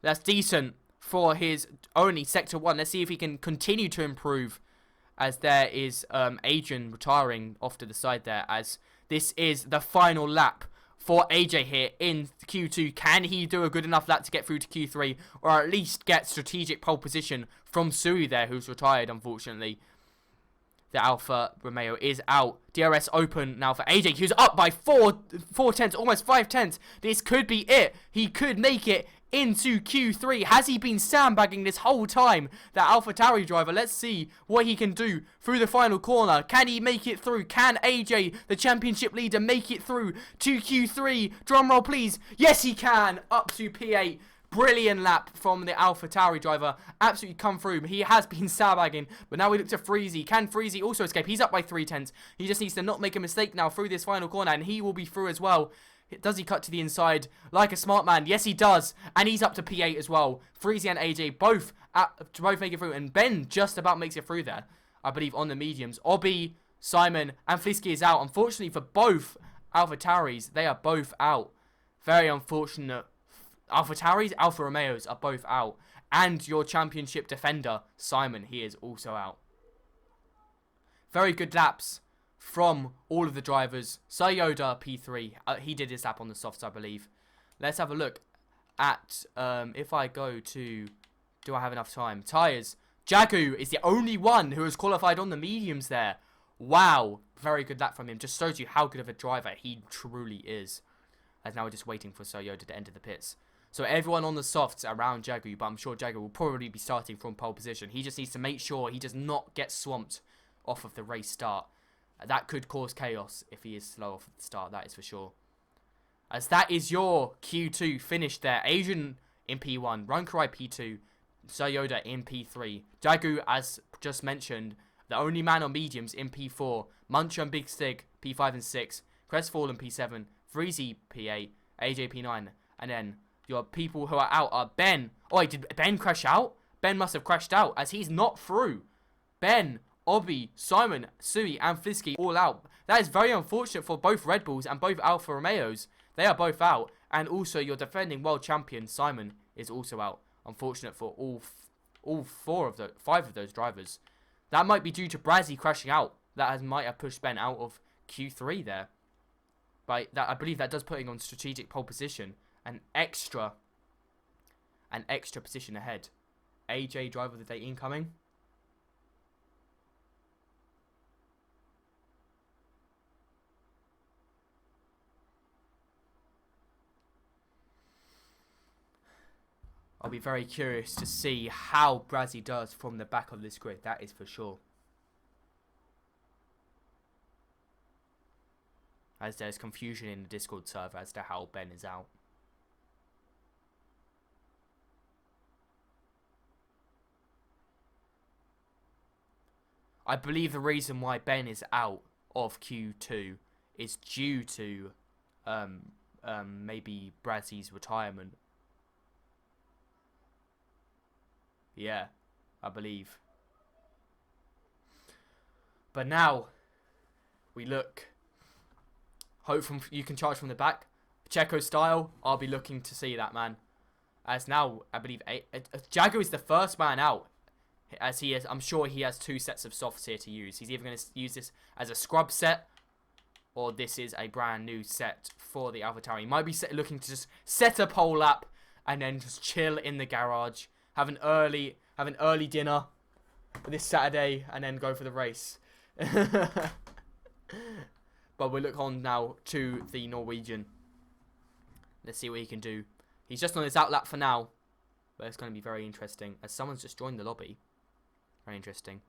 That's decent for his only Sector 1. Let's see if he can continue to improve. As there is Adrian retiring off to the side there. As this is the final lap for AJ here in Q2. Can he do a good enough lap to get through to Q3? Or at least get strategic pole position from Sui there, who's retired, unfortunately. The Alfa Romeo is out. DRS open now for AJ. He was up by 4 tenths, almost 5 tenths. This could be it. He could make it into Q3. Has he been sandbagging this whole time? The Alpha Tauri driver. Let's see what he can do through the final corner. Can he make it through? Can AJ, the championship leader, make it through to Q3? Drum roll, please. Yes, he can. Up to P8. Brilliant lap from the AlphaTauri driver. Absolutely come through. He has been sandbagging, but now we look to Freezy. Can Freezy also escape? He's up by 3/10. He just needs to not make a mistake now through this final corner, and he will be through as well. Does he cut to the inside like a smart man? Yes, he does. And he's up to P8 as well. Freezy and AJ both make it through, and Ben just about makes it through there, I believe, on the mediums. Obi, Simon, and Flisky is out. Unfortunately for both AlphaTauris, they are both out. Very unfortunate. AlphaTauris, Alfa Romeos are both out. And your championship defender, Simon, he is also out. Very good laps from all of the drivers. Sir Yoda, P3. He did his lap on the softs, I believe. Let's have a look at, if I go to, do I have enough time? Tyres. Jagu is the only one who has qualified on the mediums there. Wow. Very good lap from him. Just shows you how good of a driver he truly is. As now we're just waiting for Sir Yoda to enter the pits. So everyone on the softs around Jagu, but I'm sure Jagu will probably be starting from pole position. He just needs to make sure he does not get swamped off of the race start. That could cause chaos if he is slow off at the start, that is for sure. As that is your Q2 finished there. Asian in P1, Runkarai P2, Sir Yoda in P3. Jagu, as just mentioned, the only man on mediums in P4. Muncher and Big Stig, P5 and 6. Crestfallen P7, Freezy P8, AJ P9. And then your people who are out are Ben. Oh, did Ben crash out? Ben must have crashed out as he's not through. Ben, Obi, Simon, Sui, and Flisky all out. That is very unfortunate for both Red Bulls and both Alfa Romeos. They are both out. And also your defending world champion, Simon, is also out. Unfortunate for all five of those drivers. That might be due to Brazzy crashing out. That might have pushed Ben out of Q3 there. But I believe that does put him on strategic pole position. An extra position ahead. AJ driver of the day incoming. I'll be very curious to see how Brazzy does from the back of this grid. That is for sure. As there's confusion in the Discord server as to how Ben is out. I believe the reason why Ben is out of Q2 is due to maybe Brazzy's retirement. Yeah, I believe. But now we look. Hope you can charge from the back. Checo style. I'll be looking to see that, man. As now I believe Jagu is the first man out. As he is, I'm sure he has 2 sets of softs here to use. He's either going to use this as a scrub set, or this is a brand new set for the AlphaTauri. He might be looking to just set a pole lap and then just chill in the garage, have an early dinner this Saturday, and then go for the race. But we'll look on now to the Norwegian. Let's see what he can do. He's just on his outlap for now, but it's going to be very interesting as someone's just joined the lobby. Very interesting.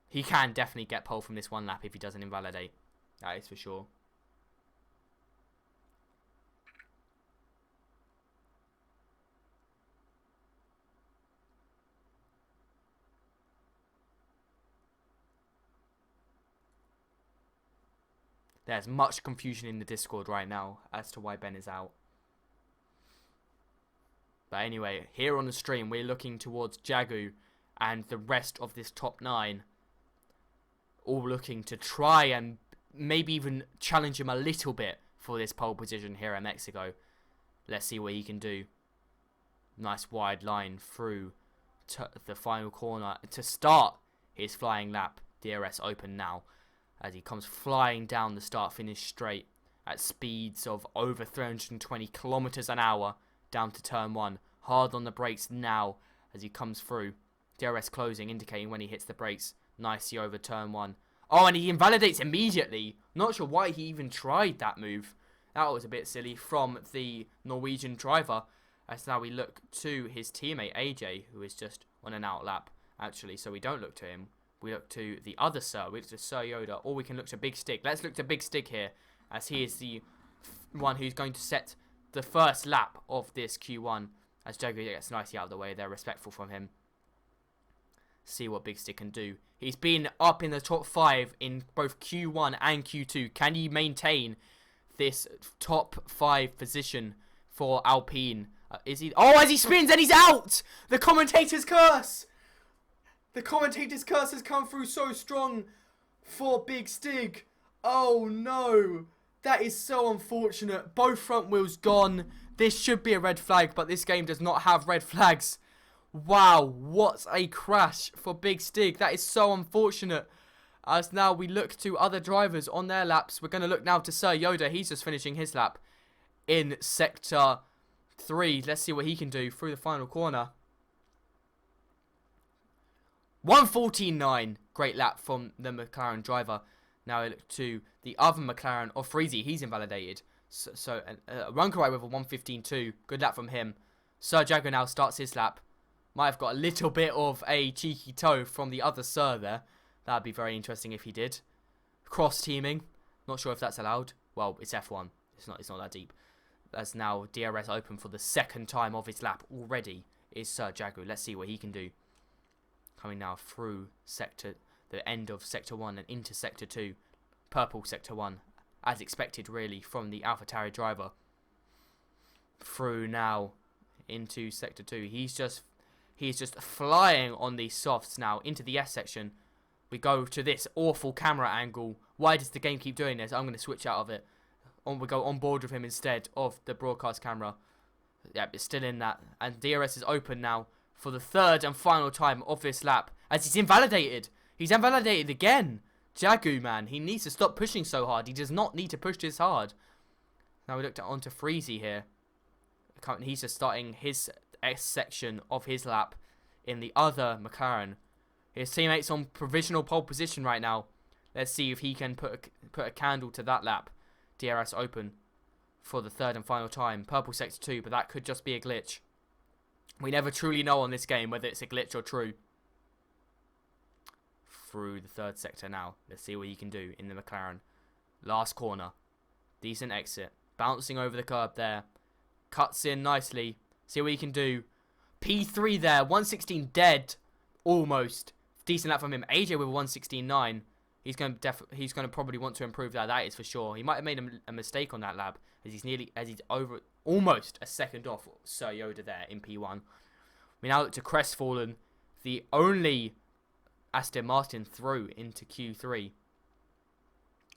He can definitely get pole from this one lap if he doesn't invalidate. That is for sure. There's much confusion in the Discord right now as to why Ben is out. But anyway, here on the stream, we're looking towards Jagu and the rest of this top 9. All looking to try and maybe even challenge him a little bit for this pole position here in Mexico. Let's see what he can do. Nice wide line through to the final corner to start his flying lap. DRS open now as he comes flying down the start-finish straight at speeds of over 320 kilometers an hour. Down to turn 1. Hard on the brakes now as he comes through. DRS closing, indicating when he hits the brakes. Nicely over turn 1. Oh, and he invalidates immediately. Not sure why he even tried that move. That was a bit silly from the Norwegian driver. As now we look to his teammate, AJ, who is just on an out lap, actually. So we don't look to him. We look to the other Sir. We look to Sir Yoda. Or we can look to Big Stick. Let's look to Big Stick here, as he is the one who's going to set the first lap of this Q1 as Jaguar gets nicely out of the way. They're respectful from him. See what Big Stick can do. He's been up in the top 5 in both Q1 and Q2. Can he maintain this top 5 position for Alpine? Is he? Oh, as he spins and he's out! The commentator's curse! The commentator's curse has come through so strong for Big Stig. Oh no! That is so unfortunate. Both front wheels gone. This should be a red flag, but this game does not have red flags. Wow, what a crash for Big Stig. That is so unfortunate. As now we look to other drivers on their laps. We're going to look now to Sir Yoda. He's just finishing his lap in Sector 3. Let's see what he can do through the final corner. 1:14.9. Great lap from the McLaren driver. Now we look to the other McLaren of Freezy. He's invalidated. So Runkerai with a 1:15.2. Good lap from him. Sir Jaguar now starts his lap. Might have got a little bit of a cheeky toe from the other Sir there. That'd be very interesting if he did. Cross teaming. Not sure if that's allowed. Well, it's F1. It's not that deep. As now DRS open for the second time of his lap already is Sir Jaguar. Let's see what he can do. Coming now through the end of Sector 1 and into Sector 2. Purple Sector 1. As expected, really, from the AlphaTauri driver. Through now into Sector 2. He's just flying on these softs now into the S section. We go to this awful camera angle. Why does the game keep doing this? I'm going to switch out of it. We go on board with him instead of the broadcast camera. Yep, it's still in that. And DRS is open now for the third and final time of this lap. As he's invalidated. He's invalidated again. Jagu, man. He needs to stop pushing so hard. He does not need to push this hard. Now we looked onto Freezy here. He's just starting his S section of his lap in the other McLaren. His teammate's on provisional pole position right now. Let's see if he can put a candle to that lap. DRS open for the third and final time. Purple Sector 2, but that could just be a glitch. We never truly know on this game whether it's a glitch or true. Through the third sector now. Let's see what he can do in the McLaren. Last corner. Decent exit. Bouncing over the curb there. Cuts in nicely. See what he can do. P3 there. 1:16 dead. Almost. Decent lap from him. AJ with a 1:16.9. He's going to probably want to improve that. That is for sure. He might have made a mistake on that lap as he's over almost a second off Sir Yoda there in P1. We now look to Crestfallen, the only Aston Martin through into Q3.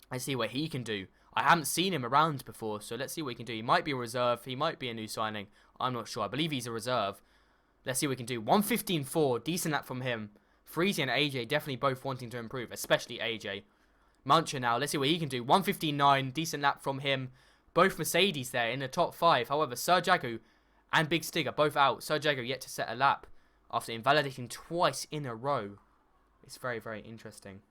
Let's see what he can do. I haven't seen him around before, so let's see what he can do. He might be a reserve. He might be a new signing. I'm not sure. I believe he's a reserve. Let's see what he can do. 1:15.4. Decent lap from him. Freezy and AJ definitely both wanting to improve, especially AJ. Muncher now. Let's see what he can do. 1:15.9. Decent lap from him. Both Mercedes there in the top 5. However, Sir Jagu and Big Stig are both out. Sir Jagu yet to set a lap after invalidating twice in a row. It's very, very interesting.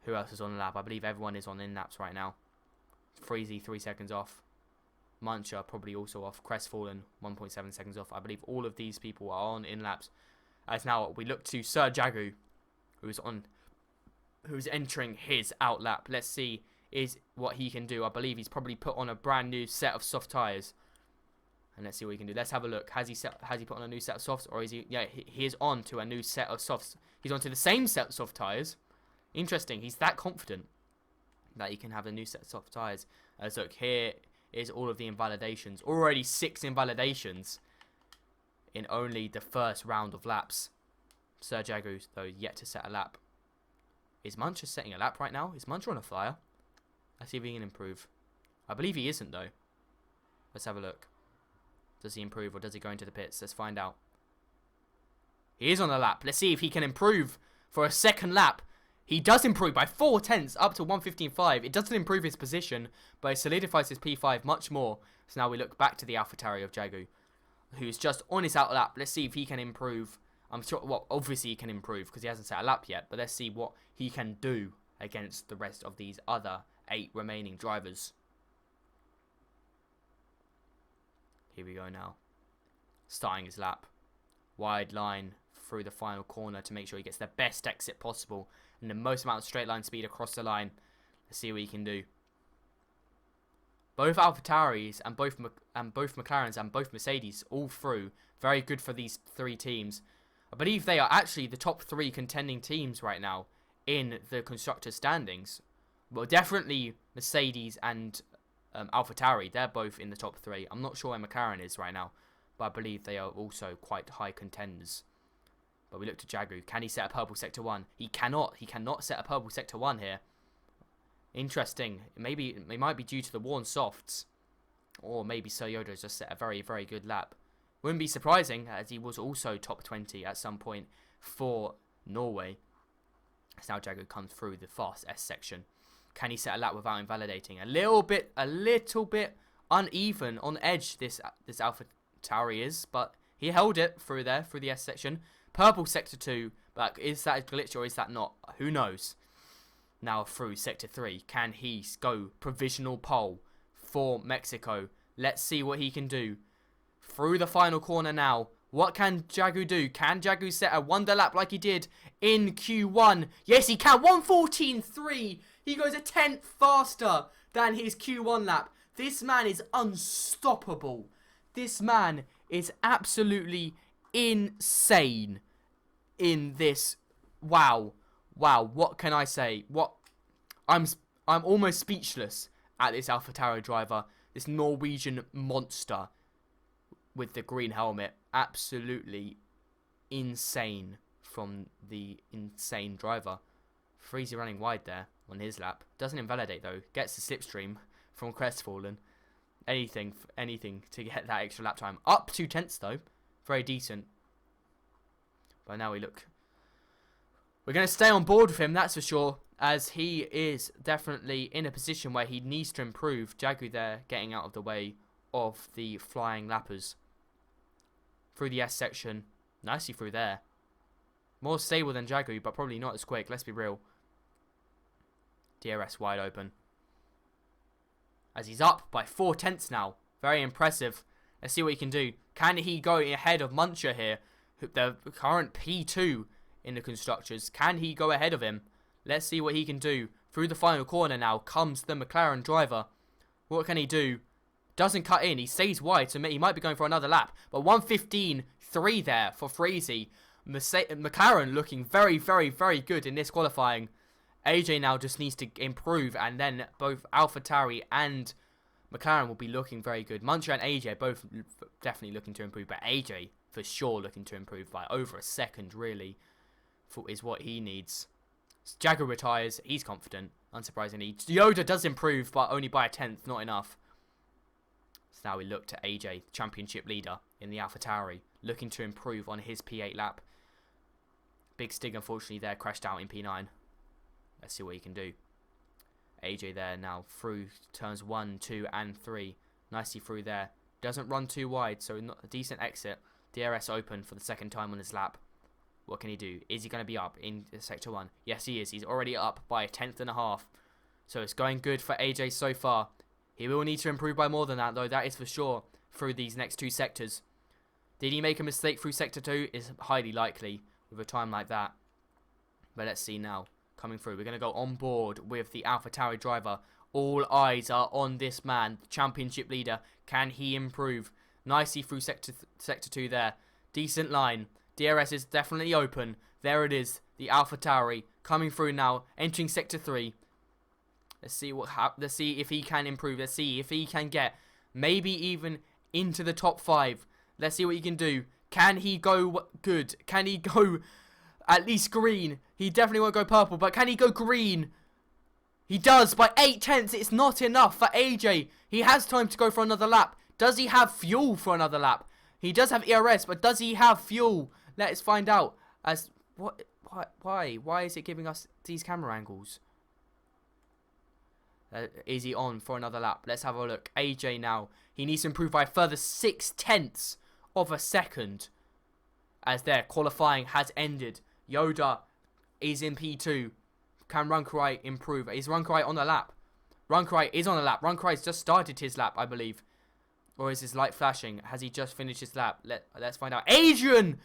Who else is on the lap? I believe everyone is on in laps right now. Freezy 3 seconds off. Muncher probably also off. Crestfallen 1.7 seconds off. I believe all of these people are on in laps. As now we look to Sir Jagu, who's entering his out lap. Let's see what he can do. I believe he's probably put on a brand new set of soft tyres. And let's see what he can do. Let's have a look. Has he put on a new set of softs, or is he? Yeah, he is on to a new set of softs. He's on to the same set of soft tyres. Interesting. He's that confident that he can have a new set of soft tyres. As look, here is all of the invalidations. Already 6 invalidations in only the first round of laps. Sir Jagu, though, yet to set a lap. Is Muncher setting a lap right now? Is Muncher on a flyer? Let's see if he can improve. I believe he isn't, though. Let's have a look. Does he improve or does he go into the pits? Let's find out. He is on a lap. Let's see if he can improve for a second lap. He does improve by 4 tenths up to 1:15.5. It doesn't improve his position, but it solidifies his P5 much more. So now we look back to the AlphaTauri of Jagu, who's just on his out lap. Let's see if he can improve. I'm sure, well, obviously he can improve because he hasn't set a lap yet, but let's see what he can do against the rest of these other 8 remaining drivers. Here we go now. Starting his lap. Wide line through the final corner to make sure he gets the best exit possible and the most amount of straight line speed across the line. Let's see what he can do. Both AlphaTauris and both McLarens and both Mercedes all through. Very good for these three teams. I believe they are actually the top three contending teams right now in the constructors' standings. Well, definitely Mercedes and AlphaTauri. They're both in the top three. I'm not sure where McLaren is right now, but I believe they are also quite high contenders. But we look to Jagu. Can he set a purple sector 1? He cannot. He cannot set a purple sector 1 here. Interesting. Maybe it might be due to the worn softs. Or maybe Sir Yoda has just set a very, very good lap. Wouldn't be surprising, as he was also top 20 at some point for Norway. As now Jagu comes through the fast S section. Can he set a lap without invalidating? A little bit uneven on edge this AlphaTauri is, but he held it through there, through the S section. Purple sector 2, but is that a glitch or is that not? Who knows? Now through sector 3, can he go provisional pole for Mexico? Let's see what he can do. Through the final corner now. What can Jagu do? Can Jagu set a wonder lap like he did in Q1? Yes, he can. 1:14.3. He goes a tenth faster than his Q1 lap. This man is unstoppable. This man is absolutely insane in this. Wow. What can I say? I'm almost speechless at this AlphaTauri driver. This Norwegian monster with the green helmet. Absolutely insane from the insane driver. Freezy running wide there on his lap. Doesn't invalidate though. Gets the slipstream from Crestfallen. Anything to get that extra lap time. Up 2 tenths though. Very decent. But now we look. We're going to stay on board with him, that's for sure. As he is definitely in a position where he needs to improve. Jagu there getting out of the way of the flying lappers. Through the S section. Nicely through there. More stable than Jagu, but probably not as quick. Let's be real. DRS wide open. As he's up by 4 tenths now. Very impressive. Let's see what he can do. Can he go ahead of Muncher here? The current P2 in the constructors. Can he go ahead of him? Let's see what he can do. Through the final corner now comes the McLaren driver. What can he do? Doesn't cut in. He stays wide, so he might be going for another lap. But 1:15.3 there for Freezy. McLaren looking very, very, very good in this qualifying. AJ now just needs to improve, and then both AlphaTauri and McLaren will be looking very good. Muncher and AJ both definitely looking to improve, but AJ for sure looking to improve by over a second, really, is what he needs. Jagu retires. He's confident, unsurprisingly. Yoda does improve, but only by a tenth, not enough. So now we look to AJ, championship leader in the AlphaTauri, looking to improve on his P8 lap. Big Stig, unfortunately, there crashed out in P9. Let's see what he can do. AJ there now through turns 1, 2, and 3. Nicely through there. Doesn't run too wide, so not a decent exit. DRS open for the second time on his lap. What can he do? Is he going to be up in Sector 1? Yes, he is. He's already up by a tenth and a half. So it's going good for AJ so far. He will need to improve by more than that, though. That is for sure through these next 2 sectors. Did he make a mistake through Sector 2? Is highly likely with a time like that. But let's see now. Coming through. We're going to go on board with the AlphaTauri driver. All eyes are on this man. Championship leader. Can he improve? Nicely through Sector 2 there. Decent line. DRS is definitely open. There it is. The AlphaTauri coming through now. Entering Sector 3. Let's see let's see if he can improve. Let's see if he can get maybe even into the top 5. Let's see what he can do. Can he go good? Can he go at least green? He definitely won't go purple, but can he go green? He does by 8 tenths. It's not enough for AJ. He has time to go for another lap. Does he have fuel for another lap? He does have ERS, but does he have fuel? Let's find out. Why is it giving us these camera angles? Is he on for another lap? Let's have a look. AJ now. He needs to improve by a further 6 tenths of a second. As their qualifying has ended. Yoda is in P2. Can Runkarai improve? Is Runkarai on the lap? Runkarai is on the lap. Runkarai's just started his lap, I believe. Or is his light flashing? Has he just finished his lap? Let's find out. Adrian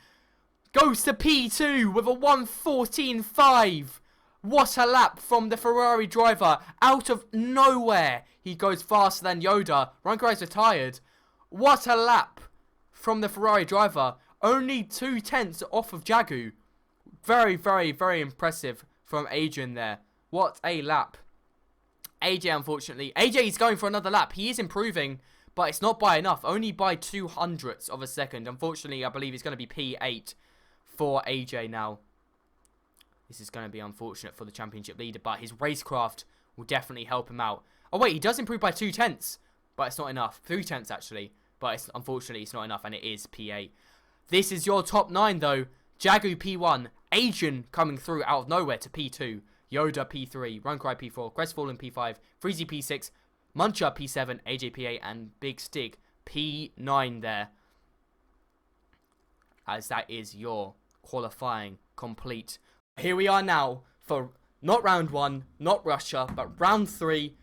goes to P2 with a 1:14.5. What a lap from the Ferrari driver. Out of nowhere, he goes faster than Yoda. Runkrai's retired. What a lap from the Ferrari driver. Only 2/10 off of Jagu. Very, very, very impressive from Adrian there. What a lap. AJ, unfortunately. AJ is going for another lap. He is improving, but it's not by enough. Only by 0.02 of a second. Unfortunately, I believe it's going to be P8 for AJ now. This is going to be unfortunate for the championship leader, but his racecraft will definitely help him out. Oh, wait, he does improve by 0.2, but it's not enough. 0.3 actually, but unfortunately, it's not enough, and it is P8. This is your top 9, though. Jagu P1, Adrian coming through out of nowhere to P2, Yoda P3, Runcry P4, Crestfallen P5, Freezy P6, Muncher P7, AJ P8, and Big Stick P9 there. As that is your qualifying complete. Here we are now for not round 1, not Russia, but round 3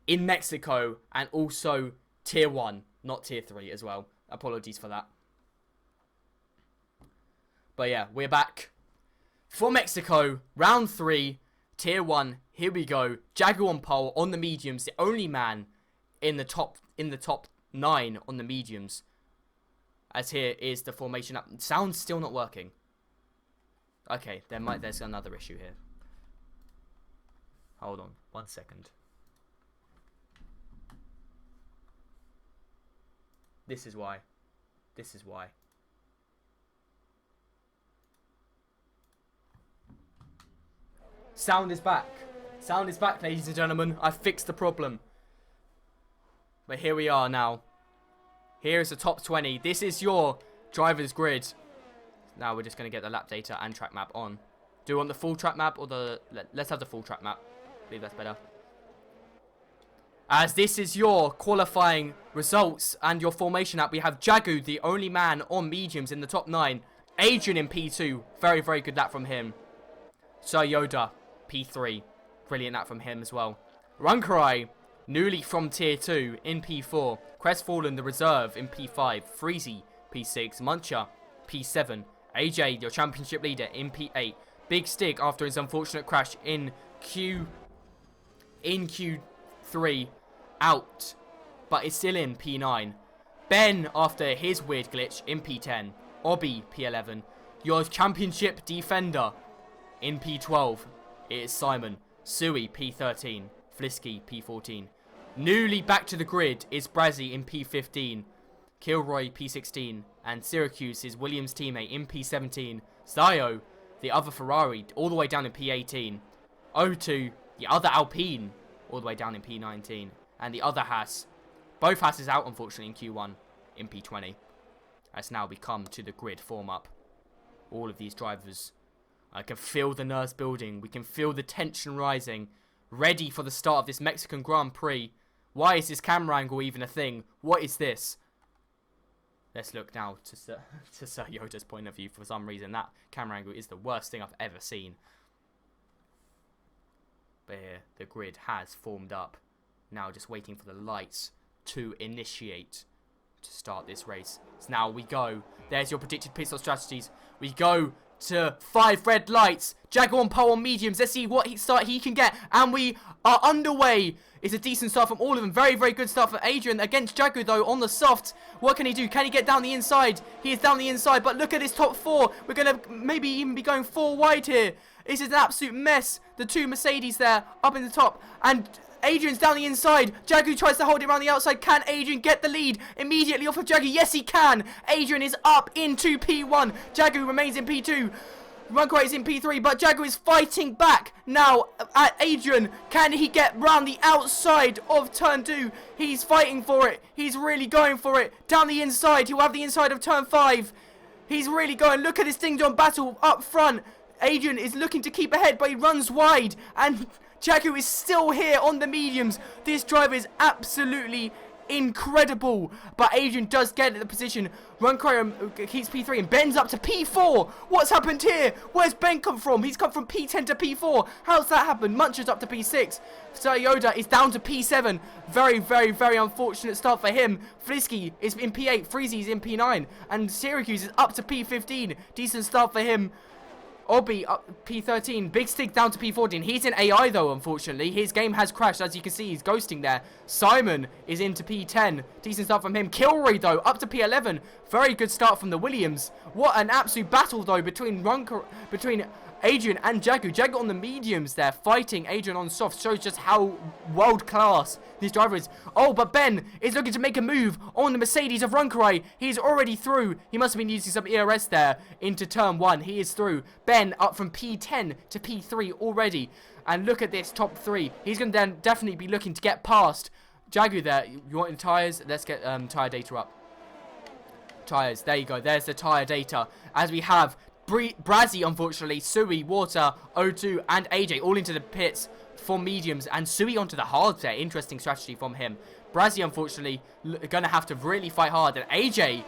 in Mexico, and also tier 1, not tier 3 as well. Apologies for that. But yeah, we're back for Mexico, round 3, tier 1. Here we go. Jagu on pole on the mediums, the only man in the top 9 on the mediums. As here is the formation up. Sound's still not working. Okay, there's another issue here. Hold on, 1 second. This is why. This is why. Sound is back. Sound is back, ladies and gentlemen. I fixed the problem. But here we are now. Here is the top 20. This is your driver's grid. Now we're just going to get the lap data and track map on. Do you want the full track map or the... Let's have the full track map. I believe that's better. As this is your qualifying results and your formation app, we have Jagu, the only man on mediums in the top 9. Adrian in P2. Very, very good lap from him. Sir Yoda, P3. Brilliant lap from him as well. Runkarai, newly from Tier 2 in P4. Crestfallen, the reserve, in P5. Freezy, P6. Muncher, P7. AJ, your championship leader, in P8. Big Stick, after his unfortunate crash in Q3, out, but is still in P9. Ben, after his weird glitch, in P10. Obby, P11. Your championship defender, in P12. It is Simon. Sui, P13. Flisky, P14. Newly back to the grid is Brazzy in P15. Kilroy, P16. And Syracuse, his Williams teammate, in P17. Zio, the other Ferrari, all the way down in P18. O2, the other Alpine, all the way down in P19. And the other Haas, both Haas's out, unfortunately, in Q1, in P20. As now we come to the grid form-up. All of these drivers. I can feel the nerves building. We can feel the tension rising. Ready for the start of this Mexican Grand Prix. Why is this camera angle even a thing? What is this? Let's look now to Sir Yoda's point of view. For some reason, that camera angle is the worst thing I've ever seen. But here, the grid has formed up. Now just waiting for the lights to initiate to start this race. So now we go. There's your predicted pit stop strategies. We go to 5 red lights. Jaguar on pole on mediums. Let's see what start he can get. And we are underway. It's a decent start from all of them. Very, very good start for Adrian against Jaguar, though, on the soft. What can he do? Can he get down the inside? He is down the inside, but look at his top 4. We're going to maybe even be going 4 wide here. This is an absolute mess. The 2 Mercedes there up in the top. And Adrian's down the inside. Jagu tries to hold it around the outside. Can Adrian get the lead immediately off of Jagu? Yes, he can. Adrian is up into P1. Jagu remains in P2. Runkway is in P3, but Jagu is fighting back now at Adrian. Can he get round the outside of turn 2? He's fighting for it. He's really going for it. Down the inside. He'll have the inside of turn 5. He's really going. Look at this Ding Dong battle up front. Adrian is looking to keep ahead, but he runs wide. And Jagu is still here on the mediums. This driver is absolutely incredible. But Adrian does get the position. Runkryer keeps P3 and Ben's up to P4. What's happened here? Where's Ben come from? He's come from P10 to P4. How's that happened? Muncher's up to P6. Yoda is down to P7. Very, very, very unfortunate start for him. Flisky is in P8. Freezy is in P9. And Syracuse is up to P15. Decent start for him. Obi up P13. Big Stick down to P14. He's in AI though, unfortunately. His game has crashed. As you can see, he's ghosting there. Simon is into P10. Decent start from him. Kilroy though, up to P11. Very good start from the Williams. What an absolute battle though between Adrian and Jagu. Jagu on the mediums there, fighting Adrian on soft. Shows just how world class this driver is. Oh, but Ben is looking to make a move on the Mercedes of Runkerai. He's already through. He must have been using some ERS there into turn 1. He is through. Ben up from P10 to P3 already. And look at this top 3. He's going to then definitely be looking to get past Jagu there. You want tyres? Let's get tyre data up. Tyres. There you go. There's the tyre data. As we have Brazzy, unfortunately, Sui, Water, O2, and AJ all into the pits for mediums, and Sui onto the hards there. Interesting strategy from him. Brazzy, unfortunately, going to have to really fight hard. And AJ,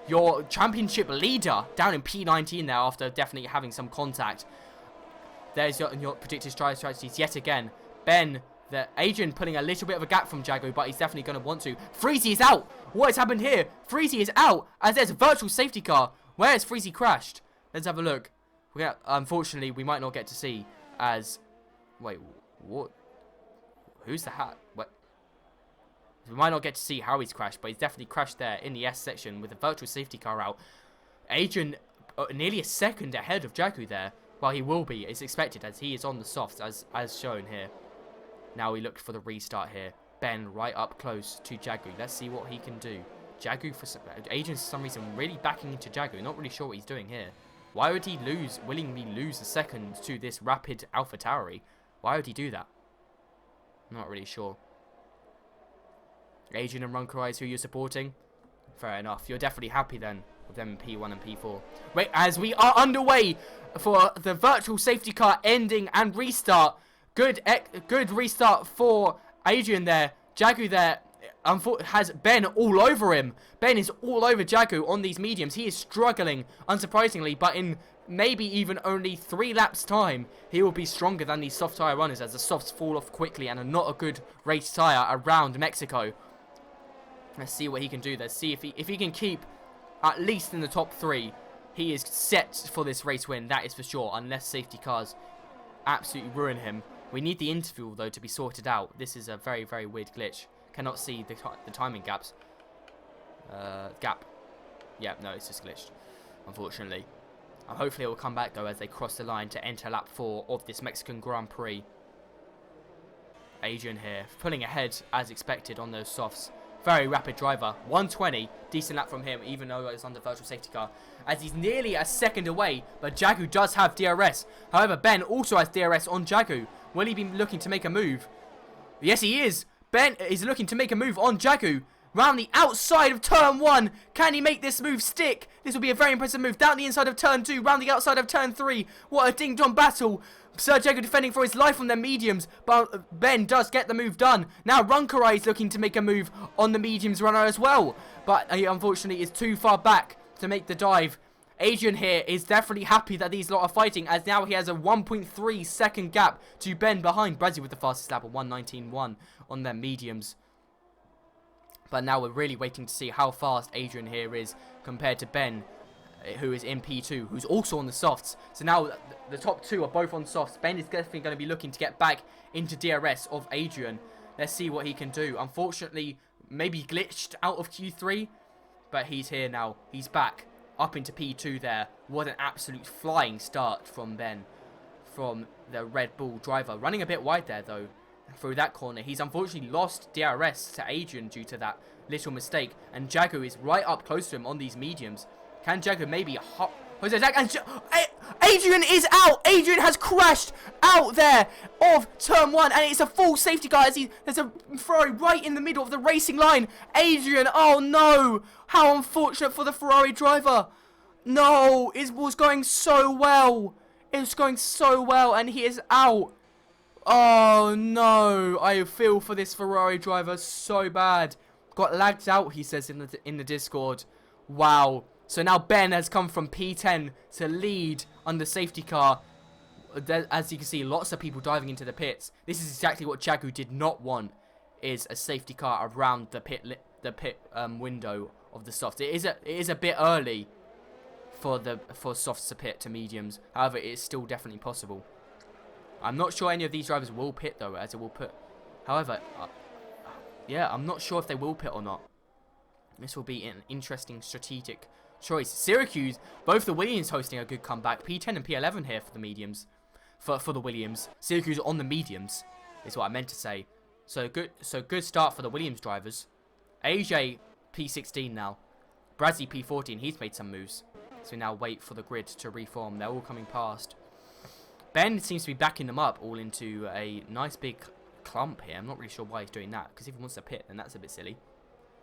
your championship leader, down in P19 there after definitely having some contact. There's your predicted stride strategies yet again. Ben, Adrian pulling a little bit of a gap from Jago, but he's definitely going to want to. Freezy is out. What has happened here? Freezy is out as there's a virtual safety car. Where has Freezy crashed? Let's have a look. Unfortunately, we might not get to see as... Wait, what? Who's the hat? What? We might not get to see how he's crashed, but he's definitely crashed there in the S section with a virtual safety car out. Adrian nearly a second ahead of Jagu there. Well, he will be. It's expected as he is on the softs as shown here. Now we look for the restart here. Ben right up close to Jagu. Let's see what he can do. Adrian for some reason really backing into Jagu. Not really sure what he's doing here. Why would he willingly lose a second to this rapid AlphaTauri? Why would he do that? I'm not really sure. Adrian and Runkerai is who you're supporting? Fair enough. You're definitely happy then with them in P1 and P4. Wait, as we are underway for the virtual safety car ending and restart. Good restart for Adrian there. Jagu there has Ben all over him. Ben is all over Jagu on these mediums. He is struggling, unsurprisingly, but in maybe even only 3 laps time, he will be stronger than these soft tyre runners as the softs fall off quickly and are not a good race tyre around Mexico. Let's see what he can do. Let's see if he can keep at least in the top 3. He is set for this race win, that is for sure, unless safety cars absolutely ruin him. We need the interval, though, to be sorted out. This is a very, very weird glitch. Cannot see the timing gaps. Yeah, no, it's just glitched, unfortunately. Hopefully it will come back, though, as they cross the line to enter lap 4 of this Mexican Grand Prix. Adrian here, pulling ahead as expected on those softs. Very rapid driver. 120. Decent lap from him, even though it's on the virtual safety car. As he's nearly a second away, but Jagu does have DRS. However, Ben also has DRS on Jagu. Will he be looking to make a move? Yes, he is. Ben is looking to make a move on Jagu. Round the outside of turn 1. Can he make this move stick? This will be a very impressive move. Down the inside of turn 2. Round the outside of turn 3. What a ding-dong battle. Sir Jagu defending for his life on their mediums. But Ben does get the move done. Now Runkerai is looking to make a move on the mediums runner as well. But he unfortunately is too far back to make the dive. Adrian here is definitely happy that these lot are fighting, as now he has a 1.3 second gap to Ben behind Brazzy with the fastest lap of 1:19.1 on their mediums. But now we're really waiting to see how fast Adrian here is compared to Ben, who is in P2, who's also on the softs. So now the top 2 are both on softs. Ben is definitely going to be looking to get back into DRS of Adrian. Let's see what he can do. Unfortunately, maybe glitched out of Q3, but he's here now. He's back up into P2 there. What an absolute flying start from Ben, from the Red Bull driver. Running a bit wide there, though, through that corner. He's unfortunately lost DRS to Adrian due to that little mistake. And Jagu is right up close to him on these mediums. Can Jagu maybe hop? Adrian is out. Adrian has crashed out there of turn 1, and it's a full safety car as there's a Ferrari right in the middle of the racing line. Adrian, oh no, how unfortunate for the Ferrari driver. No, it was going so well. It was going so well, and he is out. Oh no, I feel for this Ferrari driver so bad. Got lagged out, he says in the Discord. Wow. So now Ben has come from P10 to lead on the safety car. As you can see, lots of people diving into the pits. This is exactly what Jagu did not want, is a safety car around the pit window of the soft. It is a bit early for softs to pit to mediums. However, it is still definitely possible. I'm not sure any of these drivers will pit though, as it will put. However, yeah, I'm not sure if they will pit or not. This will be an interesting strategic choice. Syracuse, both the Williams hosting a good comeback. P10 and P11 here for the mediums. For the Williams. Syracuse on the mediums is what I meant to say. So good start for the Williams drivers. AJ P16 now. Bradley P14, he's made some moves. So we now wait for the grid to reform. They're all coming past. Ben seems to be backing them up all into a nice big clump here. I'm not really sure why he's doing that. Because if he wants to pit, then that's a bit silly.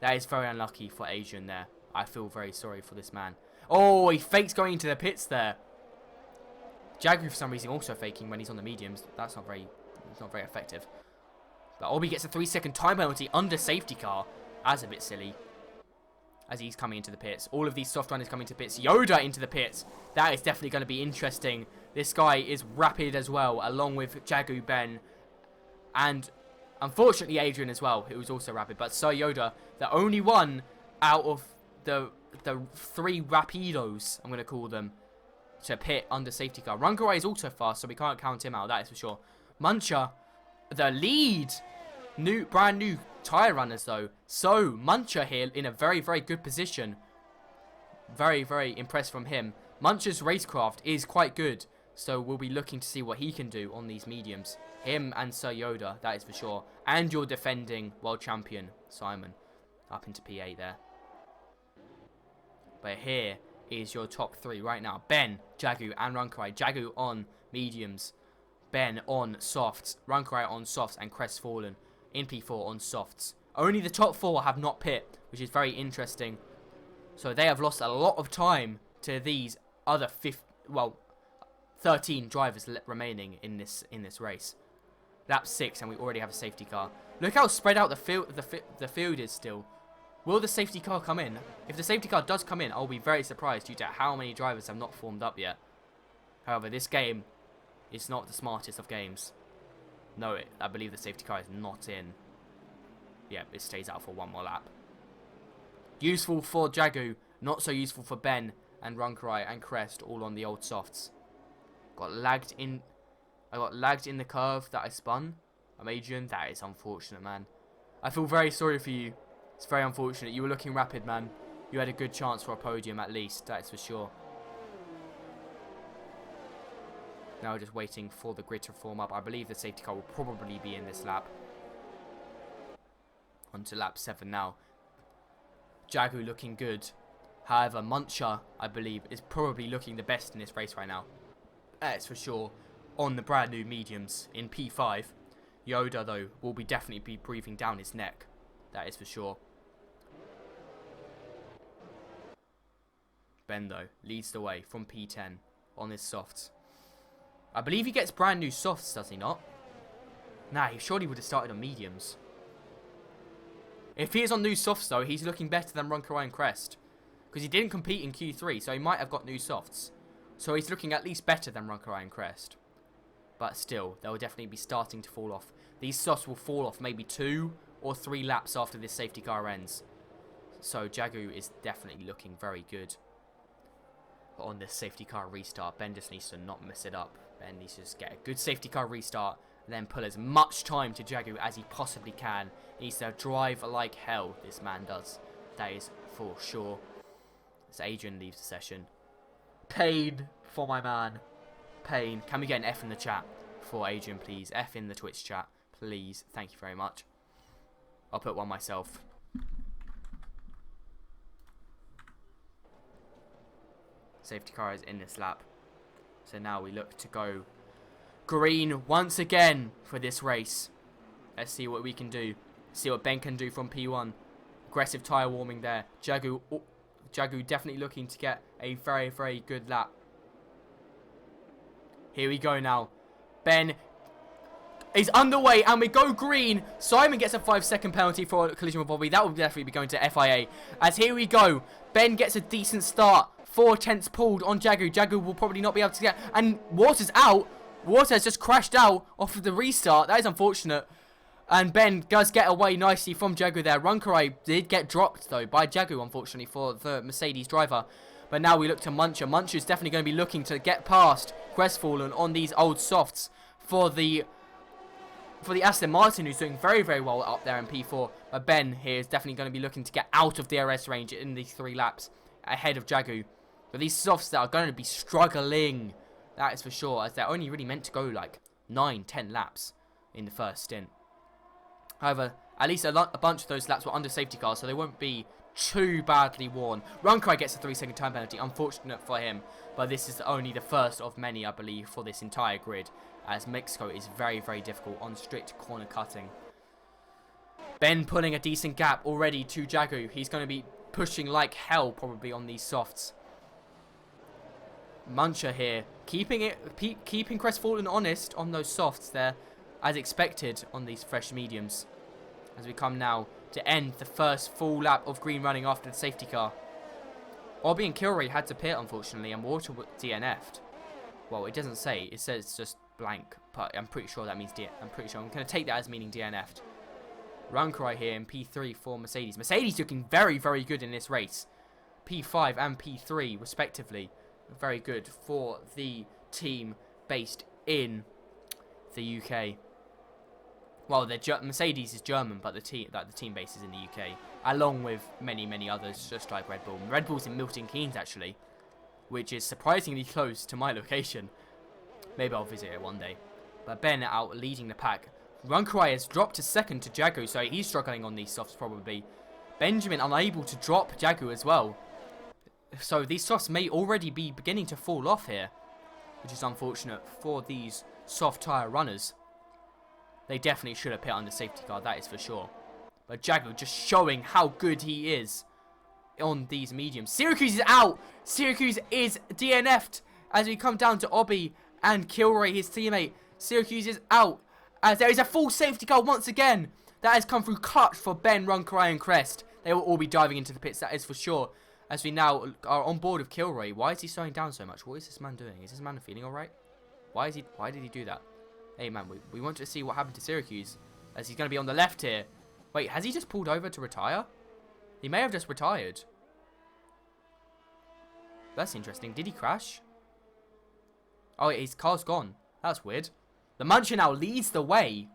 That is very unlucky for Adrian there. I feel very sorry for this man. Oh, he fakes going into the pits there. Jagu for some reason also faking when he's on the mediums. That's not very effective. But Obi gets a 3-second time penalty under safety car. That's a bit silly. As he's coming into the pits. All of these soft runners coming to pits. Yoda into the pits. That is definitely going to be interesting. This guy is rapid as well, along with Jagu, Ben, and unfortunately Adrian as well, who was also rapid. But Sir Yoda, the only one out of the 3 rapidos, I'm going to call them, to pit under safety car. Rungaray is also fast, so we can't count him out, that is for sure. Muncher, the lead. Brand new tyre runners though. So Muncher here in a very, very good position. Very, very impressed from him. Muncher's racecraft is quite good. So we'll be looking to see what he can do on these mediums. Him and Sir Yoda, that is for sure. And your defending world champion, Simon. Up into P8 there. But here is your top 3 right now. Ben, Jagu, and Runkarai. Jagu on mediums. Ben on softs. Runkarai on softs. And Crestfallen in P4 on softs. Only the top 4 have not pit, which is very interesting. So they have lost a lot of time to these other 13 drivers remaining in this race. Lap 6 and we already have a safety car. Look how spread out the field is still. Will the safety car come in? If the safety car does come in, I'll be very surprised due to how many drivers have not formed up yet. However, this game is not the smartest of games. No, I believe the safety car is not in. Yeah, it stays out for one more lap. Useful for Jagu, not so useful for Ben and Runkarai and Crest, all on the old softs. I got lagged in the curve that I spun. Adrian, that is unfortunate, man. I feel very sorry for you. It's very unfortunate. You were looking rapid, man. You had a good chance for a podium at least, that is for sure. Now we're just waiting for the grid to form up. I believe the safety car will probably be in this lap. On to lap 7 now. Jagu looking good. However, Muncher, I believe, is probably looking the best in this race right now. That's for sure. On the brand new mediums in P5. Yoda, though, will definitely be breathing down his neck. That is for sure. Ben, though, leads the way from P10 on his softs. I believe he gets brand new softs, does he not? Nah, he surely would have started on mediums. If he is on new softs, though, he's looking better than Runkarai and Crest. Because he didn't compete in Q3, so he might have got new softs. So he's looking at least better than Runkarai and Crest. But still, they'll definitely be starting to fall off. These softs will fall off maybe 2 or 3 laps after this safety car ends. So Jagu is definitely looking very good. But on this safety car restart, Ben just needs to not mess it up. Ben needs to just get a good safety car restart, and then pull as much time to Jagu as he possibly can. He needs to drive like hell, this man does. That is for sure. As Adrian leaves the session. Pain for my man. Pain. Can we get an F in the chat for Adrian, please? F in the Twitch chat, please. Thank you very much. I'll put one myself. Safety car is in this lap. So now we look to go green once again for this race. Let's see what we can do. See what Ben can do from P1. Aggressive tyre warming there. Jagu definitely looking to get a very, very good lap. Here we go now. Ben is underway and we go green. Simon gets a 5-second penalty for a collision with Bobby. That will definitely be going to FIA. As here we go. Ben gets a decent start. 4 tenths pulled on Jagu. Jagu will probably not be able to get... And Water's out. Water has just crashed out off of the restart. That is unfortunate. And Ben does get away nicely from Jagu there. Runkarai did get dropped, though, by Jagu, unfortunately, for the Mercedes driver. But now we look to Muncher. Muncher is definitely going to be looking to get past Crestfallen on these old softs for the Aston Martin, who's doing very, very well up there in P4. But Ben here is definitely going to be looking to get out of DRS range in these 3 laps ahead of Jagu. But these softs that are going to be struggling, that is for sure, as they're only really meant to go like 9-10 laps in the first stint. However, at least a bunch of those laps were under safety cars, so they won't be too badly worn. Runkai gets a 3-second time penalty, unfortunate for him, but this is only the first of many, I believe, for this entire grid, as Mexico is very, very difficult on strict corner cutting. Ben pulling a decent gap already to Jagu. He's going to be pushing like hell probably on these softs. Muncher here, keeping Crestfallen honest on those softs there, as expected on these fresh mediums. As we come now to end the first full lap of green running after the safety car. Obi and Kilroy had to pit, unfortunately, and Water DNF'd. Well, it doesn't say. It says just blank, but I'm pretty sure that means I'm pretty sure I'm going to take that as meaning DNF'd. Runkai here in P3 for Mercedes. Mercedes looking very, very good in this race. P5 and P3, respectively. Very good for the team based in the UK. Well, Mercedes is German, but the team base is in the UK, along with many, many others, just like Red Bull. Red Bull's in Milton Keynes, actually, which is surprisingly close to my location. Maybe I'll visit it one day. But Ben out leading the pack. Runkai has dropped to second to Jagu, so he's struggling on these softs probably. Benjamin unable to drop Jagu as well. So these softs may already be beginning to fall off here, which is unfortunate for these soft tyre runners. They definitely should have pit under safety car, that is for sure. But Jagu just showing how good he is on these mediums. Syracuse is out! Syracuse is DNF'd as we come down to Obi and Kilroy, his teammate. Syracuse is out as there is a full safety car once again. That has come through clutch for Ben, Runkai and Crest. They will all be diving into the pits, that is for sure. As we now are on board with Kilroy. Why is he slowing down so much? What is this man doing? Is this man feeling alright? Why did he do that? Hey man, we want to see what happened to Syracuse, as he's going to be on the left here. Wait, has he just pulled over to retire? He may have just retired. That's interesting. Did he crash? Oh, his car's gone. That's weird. The Muncher now leads the way.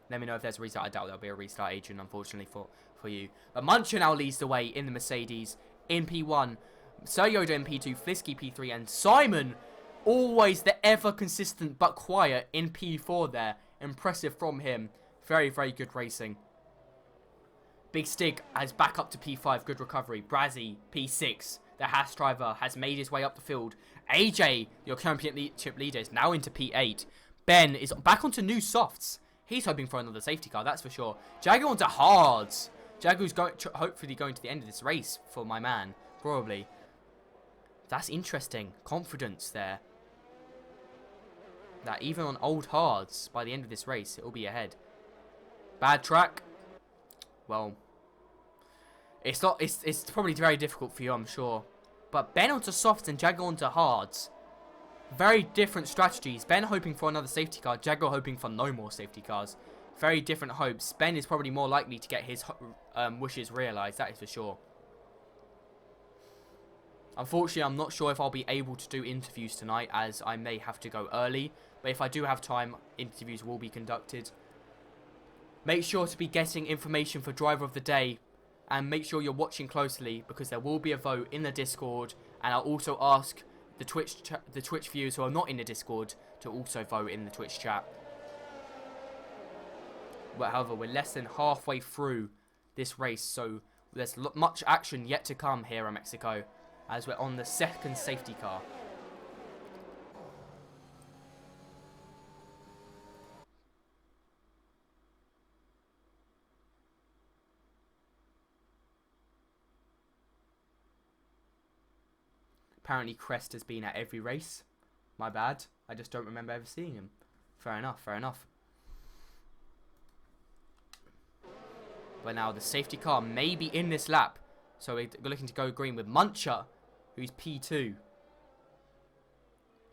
Let me know if there's a restart. I doubt there'll be a restart, Adrian, unfortunately for you. But Muncher now leads the way in the Mercedes in P1. Sir Yoda in P2, Flisky P3, and Simon, always the ever consistent but quiet in P4 there. Impressive from him. Very, very good racing. Big Stig has back up to P5. Good recovery. Brazzy, P6. The Haas driver has made his way up the field. AJ, your championship leader, is now into P8. Ben is back onto new softs. He's hoping for another safety car, that's for sure. Jagu onto hards. Jagu's hopefully going to the end of this race for my man. Probably. That's interesting. Confidence there. That even on old hards, by the end of this race, it will be ahead. Bad track. Well, it's not. It's probably very difficult for you, I'm sure. But Ben onto softs and Jagu onto hards. Very different strategies. Ben hoping for another safety car. Jagu hoping for no more safety cars. Very different hopes. Ben is probably more likely to get his wishes realised. That is for sure. Unfortunately, I'm not sure if I'll be able to do interviews tonight, as I may have to go early. But if I do have time, interviews will be conducted. Make sure to be getting information for Driver of the Day. And make sure you're watching closely, because there will be a vote in the Discord. And I'll also ask the Twitch viewers who are not in the Discord to also vote in the Twitch chat. But however, we're less than halfway through this race, so there's much action yet to come here in Mexico, as we're on the second safety car. Apparently Crest has been at every race. My bad. I just don't remember ever seeing him. Fair enough, fair enough. But now the safety car may be in this lap. So we're looking to go green with Muncher, who's P2.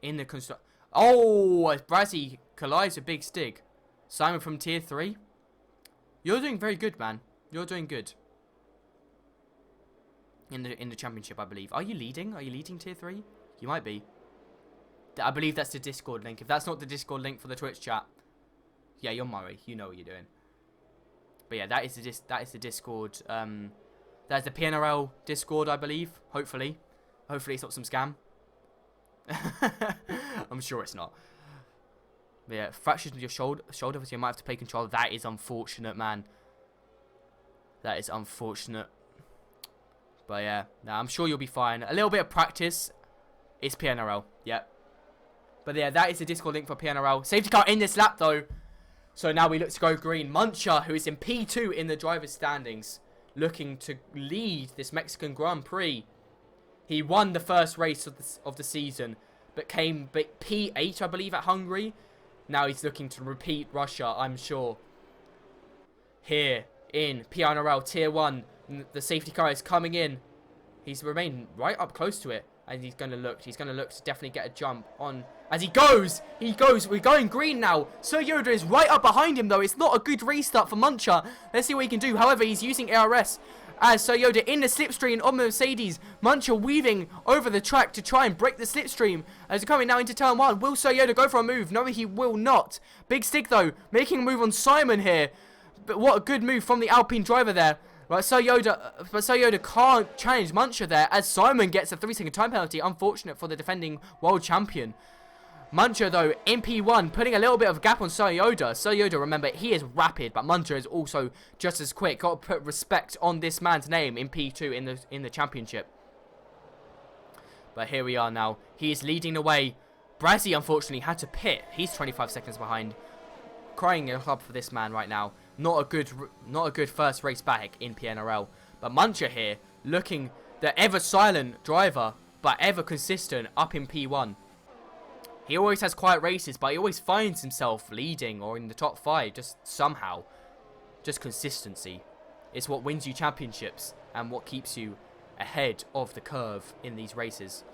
In the construct. Oh, Brazzy collides with Big Stig. Simon from Tier 3. You're doing very good, man. You're doing good. in the championship, I believe. Are you leading? Are you leading tier 3? You might be. I believe that's the Discord link. If that's not the Discord link for the Twitch chat, yeah, you're Murray. You know what you're doing. But yeah, that is the Discord. That's the PNRL Discord, I believe. Hopefully it's not some scam. I'm sure it's not. But yeah, fractures in your shoulder, so you might have to play control. That is unfortunate, man. That is unfortunate. But yeah, I'm sure you'll be fine. A little bit of practice. It's PNRL. Yep. But yeah, that is the Discord link for PNRL. Safety car in this lap, though. So now we look to go green. Muncher, who is in P2 in the driver's standings, looking to lead this Mexican Grand Prix. He won the first race of the season, but came P8, I believe, at Hungary. Now he's looking to repeat Russia, I'm sure. Here in PNRL Tier 1, the safety car is coming in. He's remained right up close to it. And he's going to look to definitely get a jump on. As he goes, we're going green now. Sir Yoda is right up behind him, though. It's not a good restart for Muncher. Let's see what he can do. However, he's using ARS as Sir Yoda in the slipstream on Mercedes. Muncher weaving over the track to try and break the slipstream. As we're coming now into turn 1, will Sir Yoda go for a move? No, he will not. Big Stick, though, making a move on Simon here. But what a good move from the Alpine driver there. Right, Sir Yoda can't challenge Muncher there as Simon gets a 3-second time penalty. Unfortunate for the defending world champion. Muncher, though, in P1, putting a little bit of a gap on Sir Yoda. Sir Yoda, remember, he is rapid, but Muncher is also just as quick. Got to put respect on this man's name in P2 in the championship. But here we are now. He is leading the way. Brazzy, unfortunately, had to pit. He's 25 seconds behind. Crying a hub for this man right now. Not a good first race back in PNRL. But Muncher here, looking the ever silent driver, but ever consistent up in P1. He always has quiet races, but he always finds himself leading or in the top 5, just somehow. Just consistency. It's what wins you championships and what keeps you ahead of the curve in these races.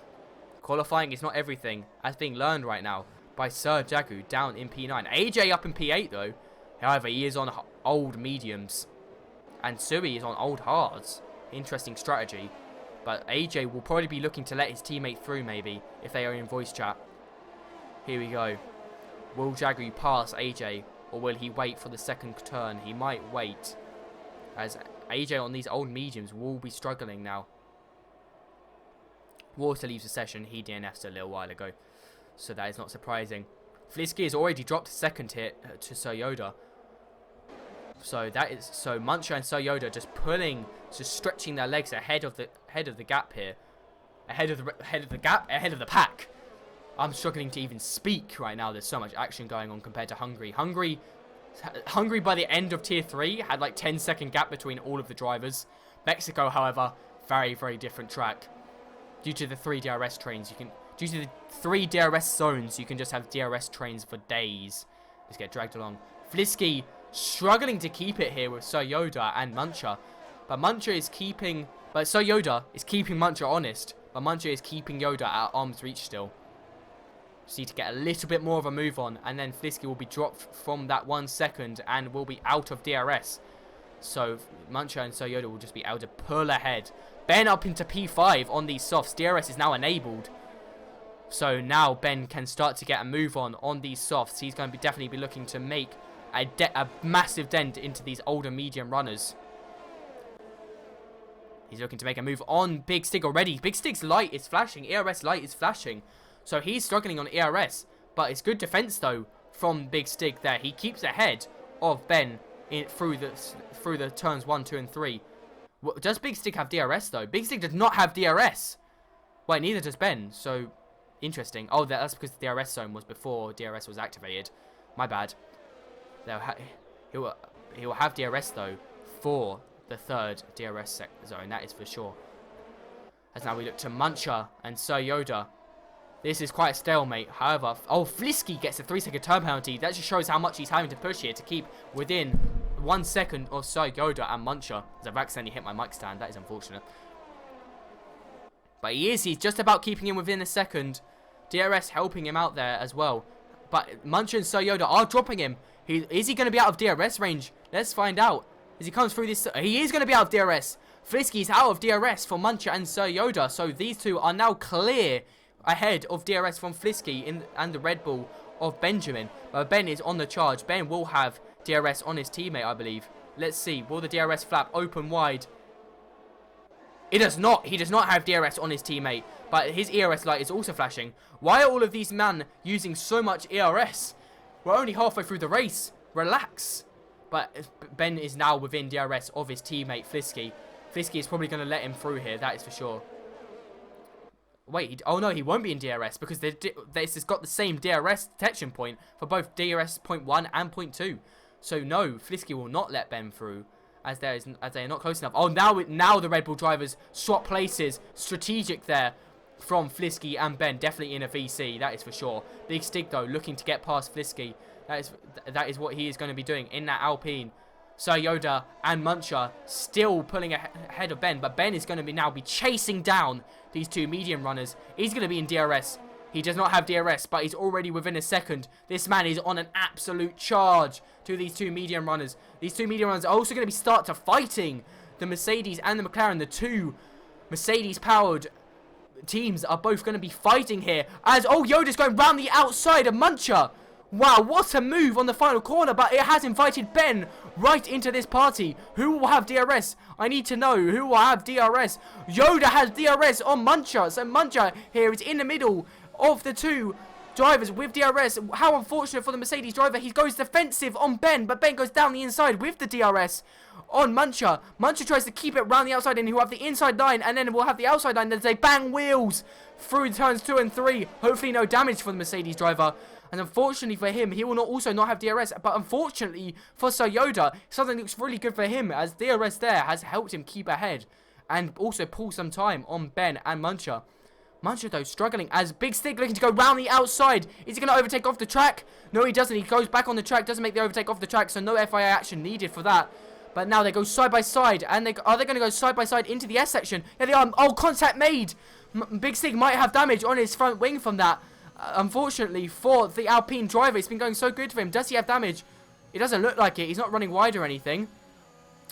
Qualifying is not everything, as being learned right now by Sir Jagu down in P9. AJ up in P8 though. However, he is on old mediums. And Sui is on old hards. Interesting strategy. But AJ will probably be looking to let his teammate through maybe, if they are in voice chat. Here we go. Will Jagu pass AJ, or will he wait for the second turn? He might wait, as AJ on these old mediums will be struggling now. Water leaves the session. He DNF'd a little while ago, so that is not surprising. Flisky has already dropped a second hit to Sir Yoda. So Muncher and Sir Yoda just stretching their legs ahead of the gap here, ahead of the pack. I'm struggling to even speak right now. There's so much action going on compared to Hungary. Hungary by the end of Tier 3 had like 10-second gap between all of the drivers. Mexico, however, very, very different track. Due to the 3 DRS trains, due to the 3 DRS zones, you can just have DRS trains for days. Just get dragged along. Flisky struggling to keep it here with Sir Yoda and Muncher. But Sir Yoda is keeping Muncher honest. But Muncher is keeping Yoda at arm's reach still. Just need to get a little bit more of a move on, and then Flisky will be dropped from that 1 second and will be out of DRS. So Muncher and Sir Yoda will just be able to pull ahead. Ben up into P5 on these softs. DRS is now enabled. So now Ben can start to get a move on these softs. He's going to definitely be looking to make a massive dent into these older medium runners. He's looking to make a move on Big Stick already. Big Stick's light is flashing. ERS light is flashing. So he's struggling on ERS. But it's good defense, though, from Big Stick there. He keeps ahead of Ben through the turns 1, 2, and 3. Does Big Stick have DRS, though? Big Stick does not have DRS. Wait, neither does Ben. So, interesting. Oh, that's because the DRS zone was before DRS was activated. My bad. He will have DRS, though, for the 3rd DRS zone. That is for sure. As now we look to Muncher and Sir Yoda. This is quite a stalemate. However, Flisky gets a 3-second turn penalty. That just shows how much he's having to push here to keep within 1 second of Sir Yoda and Muncher. As I've accidentally hit my mic stand. That is unfortunate. But he's just about keeping him within a second. DRS helping him out there as well. But Muncher and Sir Yoda are dropping him. Is he going to be out of DRS range? Let's find out. As he comes through this... He is going to be out of DRS. Flisky is out of DRS for Muncher and Sir Yoda, so these two are now clear ahead of DRS from Flisky and the Red Bull of Benjamin. But Ben is on the charge. Ben will have DRS on his teammate, I believe. Let's see. Will the DRS flap open wide? It does not. He does not have DRS on his teammate, but his ERS light is also flashing. Why are all of these men using so much ERS? We're only halfway through the race. Relax. But Ben is now within DRS of his teammate, Flisky. Flisky is probably going to let him through here, that is for sure. Wait, oh no, he won't be in DRS because this has got the same DRS detection point for both DRS point 1 and point 2. So no, Flisky will not let Ben through as they are not close enough. Oh, now the Red Bull drivers swap places. Strategic there from Flisky and Ben. Definitely in a VC, that is for sure. Big Stig though, looking to get past Flisky. That is what he is going to be doing in that Alpine. Sir Yoda and Muncher still pulling ahead of Ben, but Ben is going to now be chasing down these two medium runners. He's going to be in DRS. He does not have DRS, but he's already within a second. This man is on an absolute charge to these two medium runners. These two medium runners are also going to start to fighting the Mercedes and the McLaren. The two Mercedes-powered teams are both going to be fighting here. As, oh, Yoda's going round the outside of Muncher. Wow, what a move on the final corner, but it has invited Ben right into this party. Who will have DRS? I need to know who will have DRS. Yoda has DRS on Muncher, so Muncher here is in the middle of the two drivers with DRS. How unfortunate for the Mercedes driver. He goes defensive on Ben, but Ben goes down the inside with the DRS on Muncher. Muncher tries to keep it round the outside, and he'll have the inside line, and then we'll have the outside line as they bang wheels through turns 2 and 3. Hopefully no damage for the Mercedes driver. And unfortunately for him, he will also not have DRS. But unfortunately for Sir Yoda, something looks really good for him, as DRS there has helped him keep ahead and also pull some time on Ben and Muncher. Muncher, though, struggling as Big Stick looking to go round the outside. Is he going to overtake off the track? No, he doesn't. He goes back on the track, doesn't make the overtake off the track, so no FIA action needed for that. But now they go side by side, and are they going to go side by side into the S section? Yeah, they are. Oh, contact made. Big Stick might have damage on his front wing from that. Unfortunately for the Alpine driver, it's been going so good for him. Does he have damage? It doesn't look like it. He's not running wide or anything.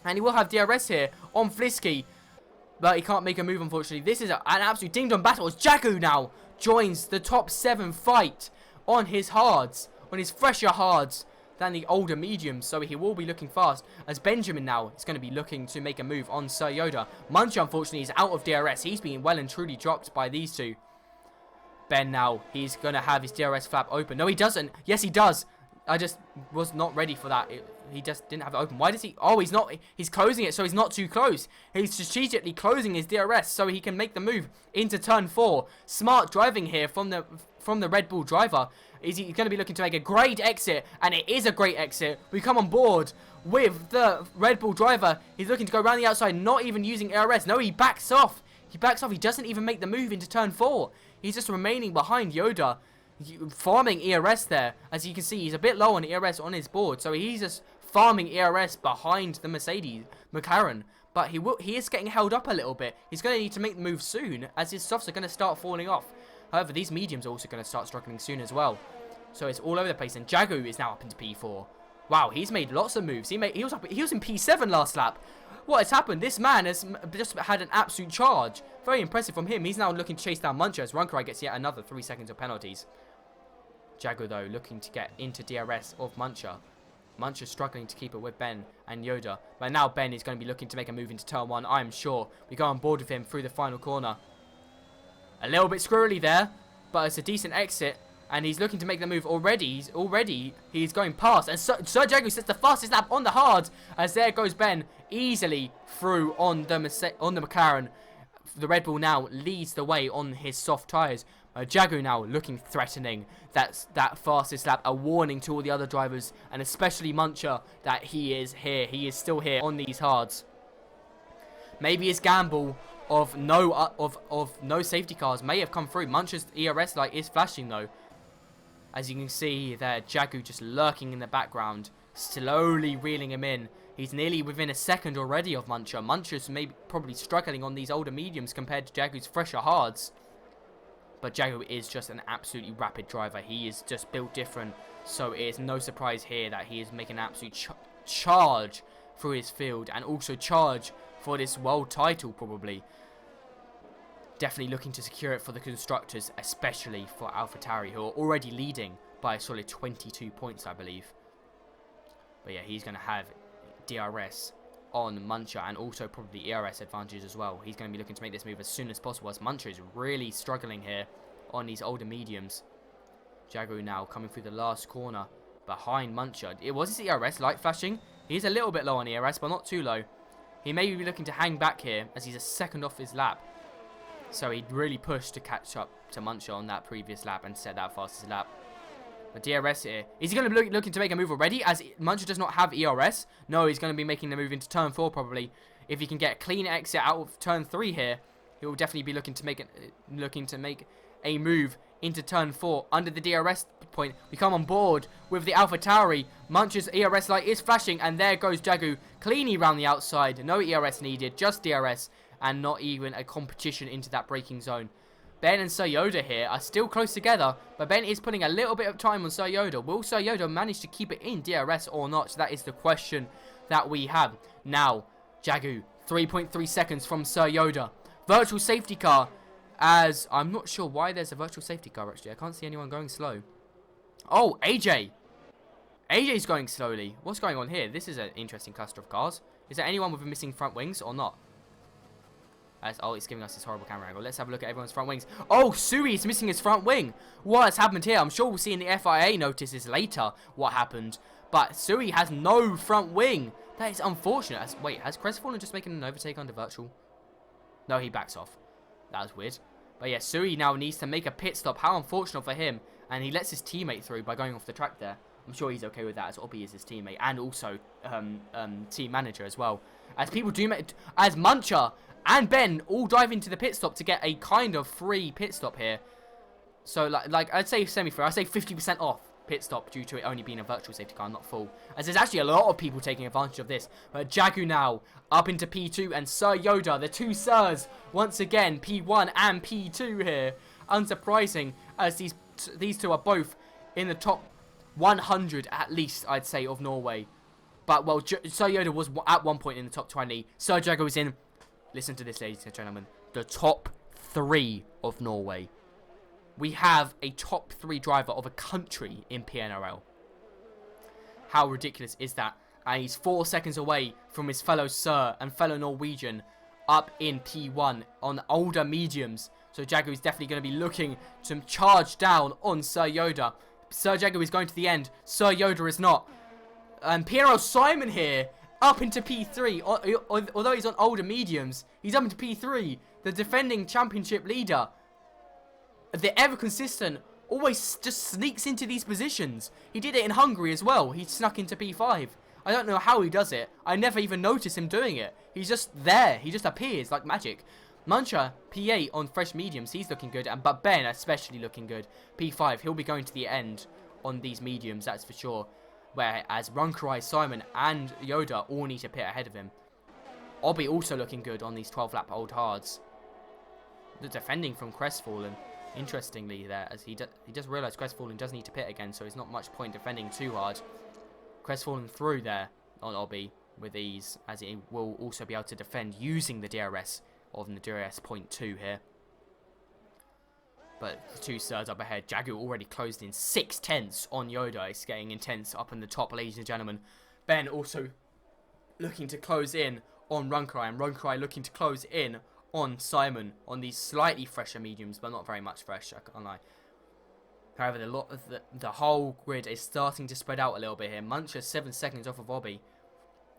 And he will have DRS here on Flisky. But he can't make a move, unfortunately. This is an absolute ding-dong battle as Jagu now joins the top 7 fight on his hards, on his fresher hards than the older mediums. So he will be looking fast as Benjamin now is going to be looking to make a move on Sir Yoda. Muncher, unfortunately, is out of DRS. He's being well and truly dropped by these two. Ben now, he's going to have his DRS flap open. No, he doesn't. Yes, he does. I just was not ready for that. He just didn't have it open. Why does he? Oh, he's not. He's closing it so he's not too close. He's strategically closing his DRS so he can make the move into turn 4. Smart driving here from the Red Bull driver. Is he going to be looking to make a great exit? And it is a great exit. We come on board with the Red Bull driver. He's looking to go around the outside, not even using ARS. No, he backs off. He backs off. He doesn't even make the move into turn 4. He's just remaining behind Yoda, farming ERS there. As you can see, he's a bit low on ERS on his board, so he's just farming ERS behind the McLaren. But he is getting held up a little bit. He's going to need to make the move soon, as his softs are going to start falling off. However, these mediums are also going to start struggling soon as well. So it's all over the place, and Jagu is now up into P4. Wow, he's made lots of moves. He was in P7 last lap. What has happened? This man has just had an absolute charge. Very impressive from him. He's now looking to chase down Muncher as Runkerai gets yet another 3 seconds of penalties. Jagu, though, looking to get into DRS of Muncher. Muncher struggling to keep it with Ben and Yoda. But now Ben is going to be looking to make a move into turn 1, I'm sure. We go on board with him through the final corner. A little bit squirrely there, but it's a decent exit. And he's looking to make the move already. He's going past. And Sir Jagu sets the fastest lap on the hard. As there goes Ben easily through on the McLaren. The Red Bull now leads the way on his soft tyres. Jagu now looking threatening. That's that fastest lap. A warning to all the other drivers. And especially Muncher that he is here. He is still here on these hards. Maybe his gamble of no safety cars may have come through. Muncher's ERS light is flashing though. As you can see there, Jagu just lurking in the background, slowly reeling him in. He's nearly within a second already of Muncher. Muncher's probably struggling on these older mediums compared to Jagu's fresher hards. But Jagu is just an absolutely rapid driver. He is just built different. So it is no surprise here that he is making an absolute charge through his field. And also charge for this world title, probably. Definitely looking to secure it for the constructors, especially for AlphaTauri, who are already leading by a solid 22 points, I believe. But yeah, he's going to have DRS on Muncher and also probably ERS advantage as well. He's going to be looking to make this move as soon as possible, as Muncher is really struggling here on these older mediums. Jagu now coming through the last corner behind Muncher. It was his ERS light flashing. He's a little bit low on ERS, but not too low. He may be looking to hang back here as he's a second off his lap. So he'd really pushed to catch up to Muncher on that previous lap and set that fastest lap. But DRS here. Is he going to be looking to make a move already as Muncher does not have ERS? No, he's going to be making the move into turn 4 probably. If he can get a clean exit out of turn 3 here, he will definitely be looking to make a move into turn 4 under the DRS point. We come on board with the AlphaTauri. Muncher's ERS light is flashing, and there goes Jagu cleanly round the outside. No ERS needed, just DRS, and not even a competition into that braking zone. Ben and Sir Yoda here are still close together, but Ben is putting a little bit of time on Sir Yoda. Will Sir Yoda manage to keep it in DRS or not? So that is the question that we have. Now, Jagu, 3.3 seconds from Sir Yoda. Virtual safety car, as I'm not sure why there's a virtual safety car actually. I can't see anyone going slow. Oh, AJ. AJ's going slowly. What's going on here? This is an interesting cluster of cars. Is there anyone with missing front wings or not? Oh, it's giving us this horrible camera angle. Let's have a look at everyone's front wings. Oh, Sui is missing his front wing. What has happened here? I'm sure we'll see in the FIA notices later what happened. But Sui has no front wing. That is unfortunate. Wait, has Crestfallen just making an overtake under virtual? No, he backs off. That was weird. But yeah, Sui now needs to make a pit stop. How unfortunate for him. And he lets his teammate through by going off the track there. I'm sure he's okay with that, as Obi is his teammate. And also team manager as well. As people do... As Muncher and Ben all dive into the pit stop to get a kind of free pit stop here. So, like I'd say semi-free. I'd say 50% off pit stop due to it only being a virtual safety car, not full. As there's actually a lot of people taking advantage of this. But Jagu now up into P2 and Sir Yoda, the two Sirs, once again, P1 and P2 here. Unsurprising, as these two are both in the top 100 at least, I'd say, of Norway. But, well, Sir Yoda was at one point in the top 20. Sir Jagu is in... Listen to this, ladies and gentlemen. The top 3 of Norway. We have a top 3 driver of a country in PNRL. How ridiculous is that? And he's 4 seconds away from his fellow Sir and fellow Norwegian up in P1 on older mediums. So Jagu is definitely going to be looking to charge down on Sir Yoda. Sir Jagu is going to the end. Sir Yoda is not. And PNRL Simon here up into P3, although he's on older mediums, he's up into P3, the defending championship leader. The ever-consistent always just sneaks into these positions. He did it in Hungary as well. He snuck into P5. I don't know how he does it. I never even notice him doing it. He's just there. He just appears like magic. Muncher, P8 on fresh mediums, he's looking good. But Ben especially looking good. P5, he'll be going to the end on these mediums, that's for sure. Whereas Runkarai, Simon and Yoda all need to pit ahead of him. Obi also looking good on these 12-lap old hards. The defending from Crestfallen, interestingly there, as he does realise Crestfallen does need to pit again, so it's not much point defending too hard. Crestfallen through there on Obi with ease, as he will also be able to defend using the DRS of the DRS point 2 here. But the two Sirs up ahead. Jagu already closed in 6/10 on Yoda. It's getting intense up in the top, ladies and gentlemen. Ben also looking to close in on Runkarai, and Runkarai looking to close in on Simon on these slightly fresher mediums, but not very much fresh, I can't lie. However, the whole grid is starting to spread out a little bit here. Muncher 7 seconds off of Obi.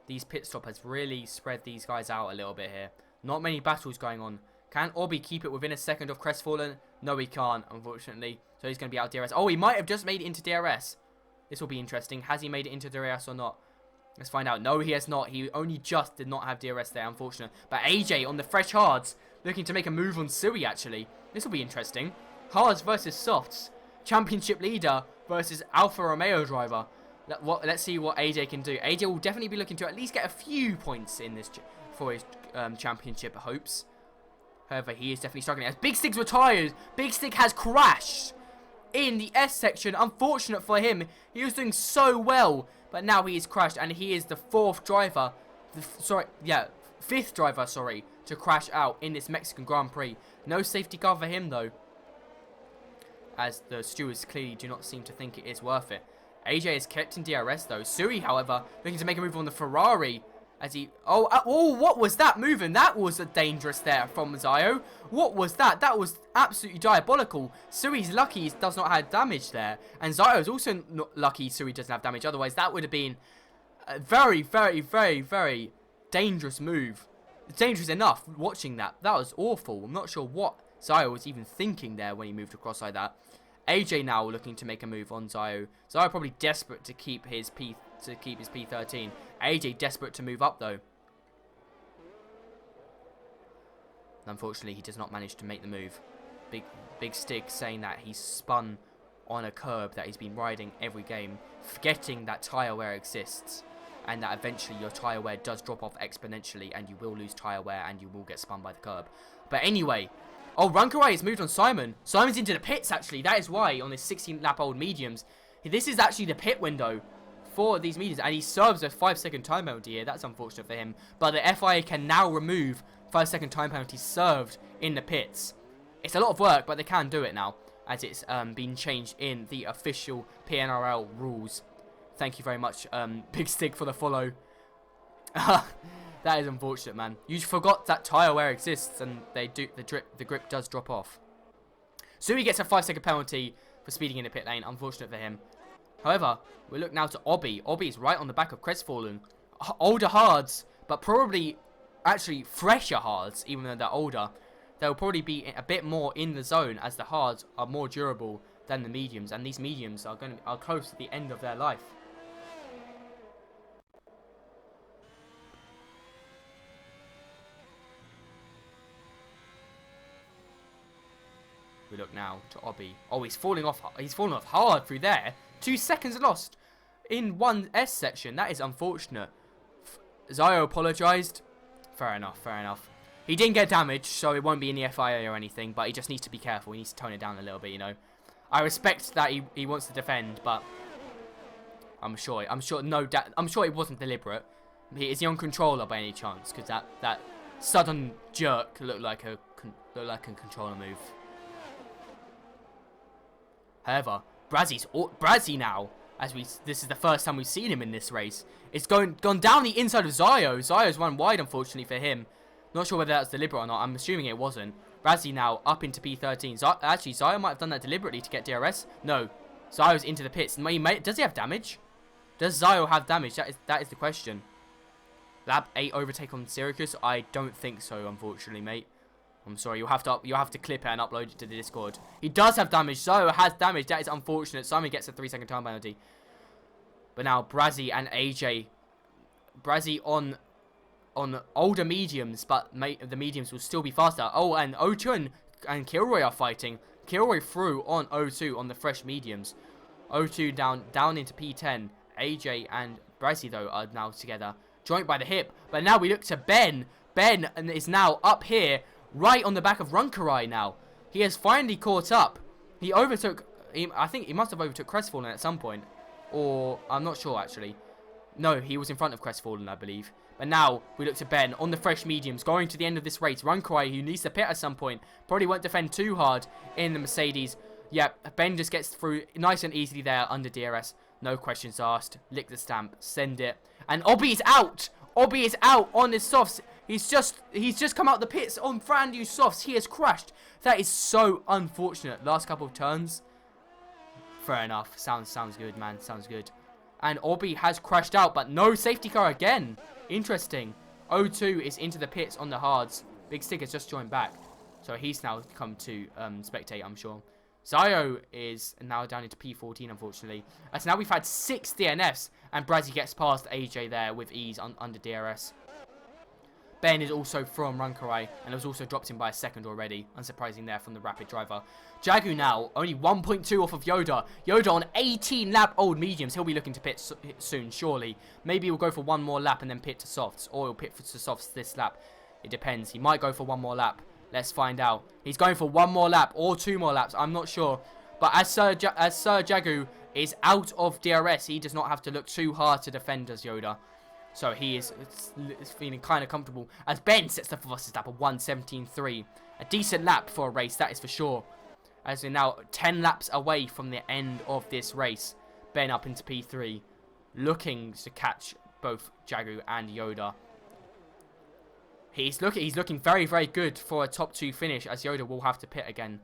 These pit stop has really spread these guys out a little bit here. Not many battles going on. Can Obi keep it within a second of Crestfallen? No, he can't, unfortunately. So he's going to be out DRS. Oh, he might have just made it into DRS. This will be interesting. Has he made it into DRS or not? Let's find out. No, he has not. He only just did not have DRS there, unfortunate. But AJ on the fresh hards, looking to make a move on Sui, actually. This will be interesting. Hards versus softs. Championship leader versus Alfa Romeo driver. Let's see what AJ can do. AJ will definitely be looking to at least get a few points in this for his championship hopes. However, he is definitely struggling. As Big Stig's retired, Big Stig has crashed in the S section. Unfortunate for him. He was doing so well, but now he is crashed, and he is the 4th driver. fifth driver, sorry, to crash out in this Mexican Grand Prix. No safety car for him, though, as the stewards clearly do not seem to think it is worth it. AJ is kept in DRS, though. Sui, however, looking to make a move on the Ferrari. As he... Oh, what was that moving? That was a dangerous there from Zio. What was that? That was absolutely diabolical. Sui's lucky he does not have damage there. And Zio's also not lucky Sui doesn't have damage. Otherwise, that would have been a very, very, very, very dangerous move. Dangerous enough watching that. That was awful. I'm not sure what Zio was even thinking there when he moved across like that. AJ now looking to make a move on Zio. Zio probably desperate to keep his P13. AJ desperate to move up though. Unfortunately, he does not manage to make the move. Big Stick saying that he's spun on a curb that he's been riding every game, forgetting that tyre wear exists, and that eventually your tyre wear does drop off exponentially, and you will lose tyre wear, and you will get spun by the curb. But anyway, oh, Runkerai has moved on Simon. Simon's into the pits, actually. That is why, on this 16-lap-old mediums, this is actually the pit window for these mediums, and he serves a 5-second time penalty here. That's unfortunate for him. But the FIA can now remove 5-second time penalties served in the pits. It's a lot of work, but they can do it now, as it's been changed in the official PNRL rules. Thank you very much, Big Stick, for the follow. That is unfortunate, man. You forgot that tyre wear exists, and the grip does drop off. Sui gets a 5-second penalty for speeding in the pit lane. Unfortunate for him. However, we look now to Obi. Obi is right on the back of Crestfallen. Older hards, but probably actually fresher hards, even though they're older. They'll probably be a bit more in the zone, as the hards are more durable than the mediums, and these mediums are close to the end of their life. We look now to Obi. Oh, he's falling off. He's falling off hard through there. 2 seconds lost in one S section. That is unfortunate. Zio apologised. Fair enough. Fair enough. He didn't get damaged, so it won't be in the FIA or anything. But he just needs to be careful. He needs to tone it down a little bit. You know. I respect that he wants to defend, but I'm sure it wasn't deliberate. Is he on controller by any chance? Because that sudden jerk looked like a controller move. However, Brazzy now, this is the first time we've seen him in this race. It's gone down the inside of Zio. Zio's run wide, unfortunately for him. Not sure whether that's deliberate or not. I'm assuming it wasn't. Brazzy now up into P13. Actually, Zio might have done that deliberately to get DRS. No, Zio's into the pits. Does he have damage? Does Zio have damage? That is the question. Lap 8 overtake on Syracuse? I don't think so, unfortunately, mate. I'm sorry, you'll have to clip it and upload it to the Discord. He does have damage. Zio has damage. That is unfortunate. Simon gets a 3-second time penalty. But now Brazzy and AJ. Brazzy on older mediums, but the mediums will still be faster. Oh, and O2 and Kilroy are fighting. Kilroy through on O2 on the fresh mediums. O2 down into P10. AJ and Brazzy, though, are now together. Joint by the hip. But now we look to Ben. Ben is now up here, right on the back of Runkerai now. He has finally caught up. He overtook... I think he must have overtook Crestfallen at some point. Or, I'm not sure, actually. No, he was in front of Crestfallen, I believe. But now, we look to Ben on the fresh mediums, going to the end of this race. Runkerai, who needs to pit at some point, probably won't defend too hard in the Mercedes. Yep, Ben just gets through nice and easily there under DRS. No questions asked. Lick the stamp. Send it. And Obi's out! Obi is out on his softs. He's just come out the pits on brand new softs. He has crashed. That is so unfortunate. Last couple of turns. Fair enough. Sounds good, man. Sounds good. And Obi has crashed out, but no safety car again. Interesting. O2 is into the pits on the hards. Big Stick has just joined back. So he's now come to spectate, I'm sure. Zio is now down into P14, unfortunately. So now we've had 6 DNFs, and Brazzy gets past AJ there with ease under DRS. Ben is also from Runkerai, and has also dropped him by a second already. Unsurprising there from the rapid driver. Jagu now, only 1.2 off of Yoda. Yoda on 18-lap-old mediums. He'll be looking to pit soon, surely. Maybe he'll go for one more lap and then pit to softs. Or he'll pit to softs this lap. It depends. He might go for one more lap. Let's find out. He's going for one more lap or 2 more laps. I'm not sure. But as Sir Jagu is out of DRS, he does not have to look too hard to defend as Yoda. So he is feeling kind of comfortable as Ben sets the fastest lap of 1:17.3. A decent lap for a race, that is for sure. As we're now 10 laps away from the end of this race. Ben up into P3, looking to catch both Jagu and Yoda. He's looking very, very good for a top 2 finish, as Yoda will have to pit again.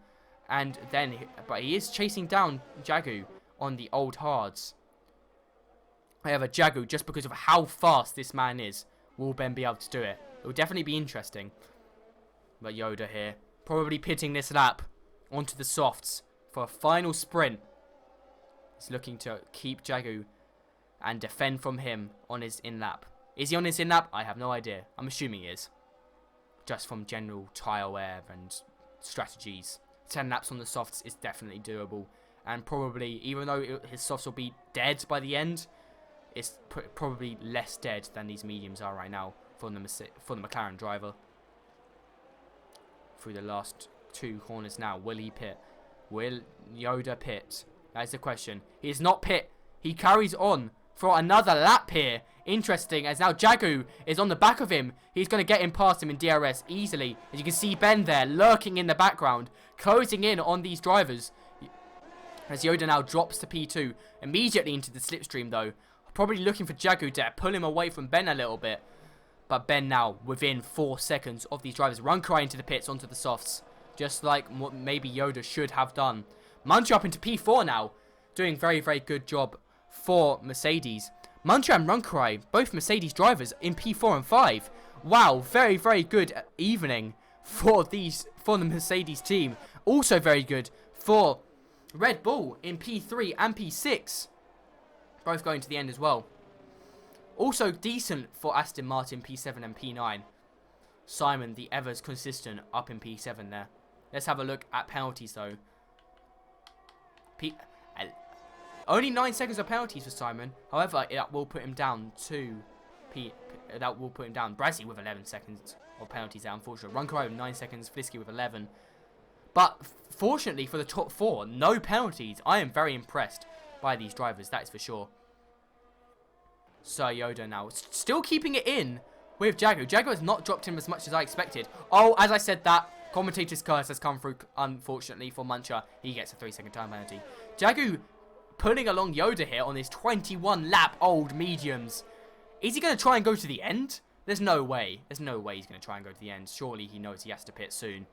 And then, but he is chasing down Jagu on the old hards. However, Jagu, just because of how fast this man is, will Ben be able to do it. It will definitely be interesting. But Yoda here, probably pitting this lap onto the softs for a final sprint. He's looking to keep Jagu and defend from him on his in-lap. Is he on his in-lap? I have no idea. I'm assuming he is. Just from general tyre wear and strategies. 10 laps on the softs is definitely doable. And probably, even though his softs will be dead by the end, it's probably less dead than these mediums are right now for the McLaren driver. Through the last 2 corners now. Will he pit? Will Yoda pit? That is the question. He is not pit. He carries on for another lap here. Interesting, as now Jagu is on the back of him. He's going to get him past him in DRS easily. As you can see Ben there lurking in the background, closing in on these drivers. As Yoda now drops to P2, immediately into the slipstream though. Probably looking for Jagu to pull him away from Ben a little bit. But Ben now within 4 seconds of these drivers. Run cry into the pits onto the softs. Just like what maybe Yoda should have done. Muncher up into P4 now. Doing very, very good job for Mercedes. Muncher and Runkerai, both Mercedes drivers in P4 and 5. Wow, very, very good evening for the Mercedes team. Also very good for Red Bull in P3 and P6. Both going to the end as well. Also decent for Aston Martin P7 and P9. Simon, the ever consistent, up in P7 there. Let's have a look at penalties though. Only 9 seconds of penalties for Simon. However, that will put him down to that will put him down. Brassi with 11 seconds of penalties there, unfortunately. Runkerai with 9 seconds. Flisky with 11. But fortunately for the top 4, no penalties. I am very impressed by these drivers, that is for sure. Sir Yoda now still keeping it in with Jagu. Jagu has not dropped him as much as I expected. Oh, as I said that, commentator's curse has come through, unfortunately, for Muncher. He gets a 3-second time penalty. Jagu pulling along Yoda here on his 21 lap old mediums. Is he going to try and go to the end? There's no way. There's no way he's going to try and go to the end. Surely he knows he has to pit soon.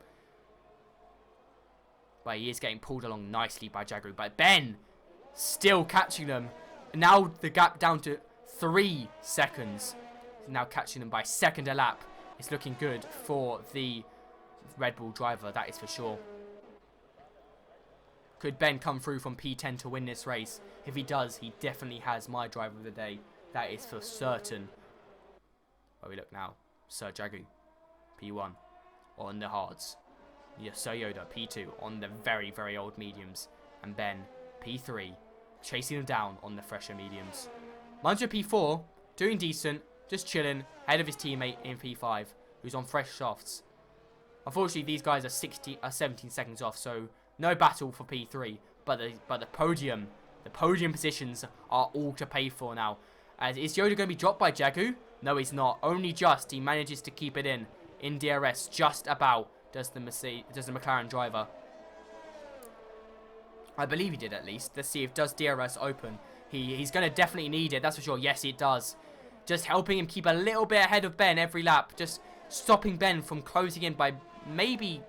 But he is getting pulled along nicely by Jagu. But Ben still catching them. Now the gap down to 3 seconds. Now catching them by second a lap. It's looking good for the Red Bull driver, that is for sure. Could Ben come through from P10 to win this race? If he does, he definitely has my driver of the day. That is for certain. Where we look now. Sir Jagu, P1 on the hards. Yes, Sir Yoda, P2 on the very, very old mediums. And Ben, P3, chasing them down on the fresher mediums. Muncher P4, doing decent, just chilling, ahead of his teammate in P5, who's on fresh softs. Unfortunately, these guys are 17 seconds off, so no battle for P3. But the podium positions are all to pay for now. As is Yoda going to be dropped by Jagu? No, he's not. Only just he manages to keep it in DRS, just about does the McLaren driver. I believe he did at least. Let's see if does DRS open. He's going to definitely need it, that's for sure. Yes, it does. Just helping him keep a little bit ahead of Ben every lap. Just stopping Ben from closing in by maybe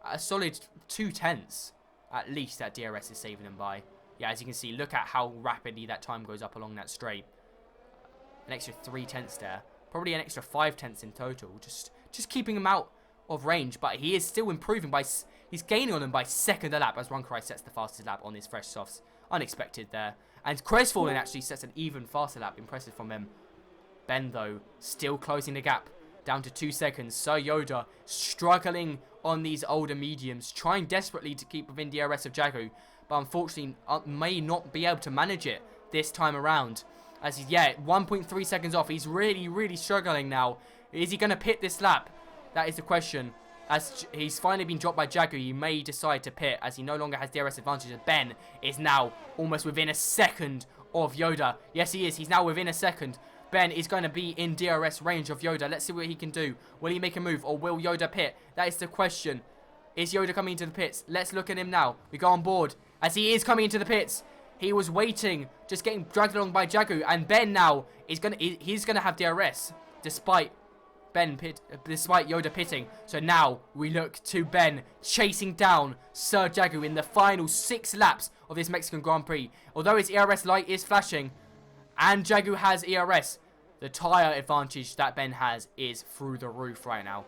a solid 2/10 at least that DRS is saving him by. Yeah, as you can see, look at how rapidly that time goes up along that straight. An extra 3/10 there. Probably an extra 5/10 in total. Just keeping him out of range, but he is still improving by... He's gaining on him by second a lap as Runkerai sets the fastest lap on his fresh softs. Unexpected there. And Crestfallen actually sets an even faster lap. Impressive from him. Ben, though, still closing the gap down to 2 seconds. Sir Yoda struggling on these older mediums, trying desperately to keep within DRS of Jagu, but unfortunately may not be able to manage it this time around. As he's, 1.3 seconds off. He's really, really struggling now. Is he going to pit this lap? That is the question. As he's finally been dropped by Jagu, he may decide to pit as he no longer has DRS advantage. Ben is now almost within a second of Yoda. Yes, he is. He's now within a second. Ben is going to be in DRS range of Yoda. Let's see what he can do. Will he make a move or will Yoda pit? That is the question. Is Yoda coming into the pits? Let's look at him now. We go on board as he is coming into the pits. He was waiting, just getting dragged along by Jagu, and Ben now is he's gonna have DRS despite Yoda pitting. So now we look to Ben chasing down Sir Jagu in the final 6 laps of this Mexican Grand Prix. Although his ERS light is flashing and Jagu has ERS, the tyre advantage that Ben has is through the roof right now.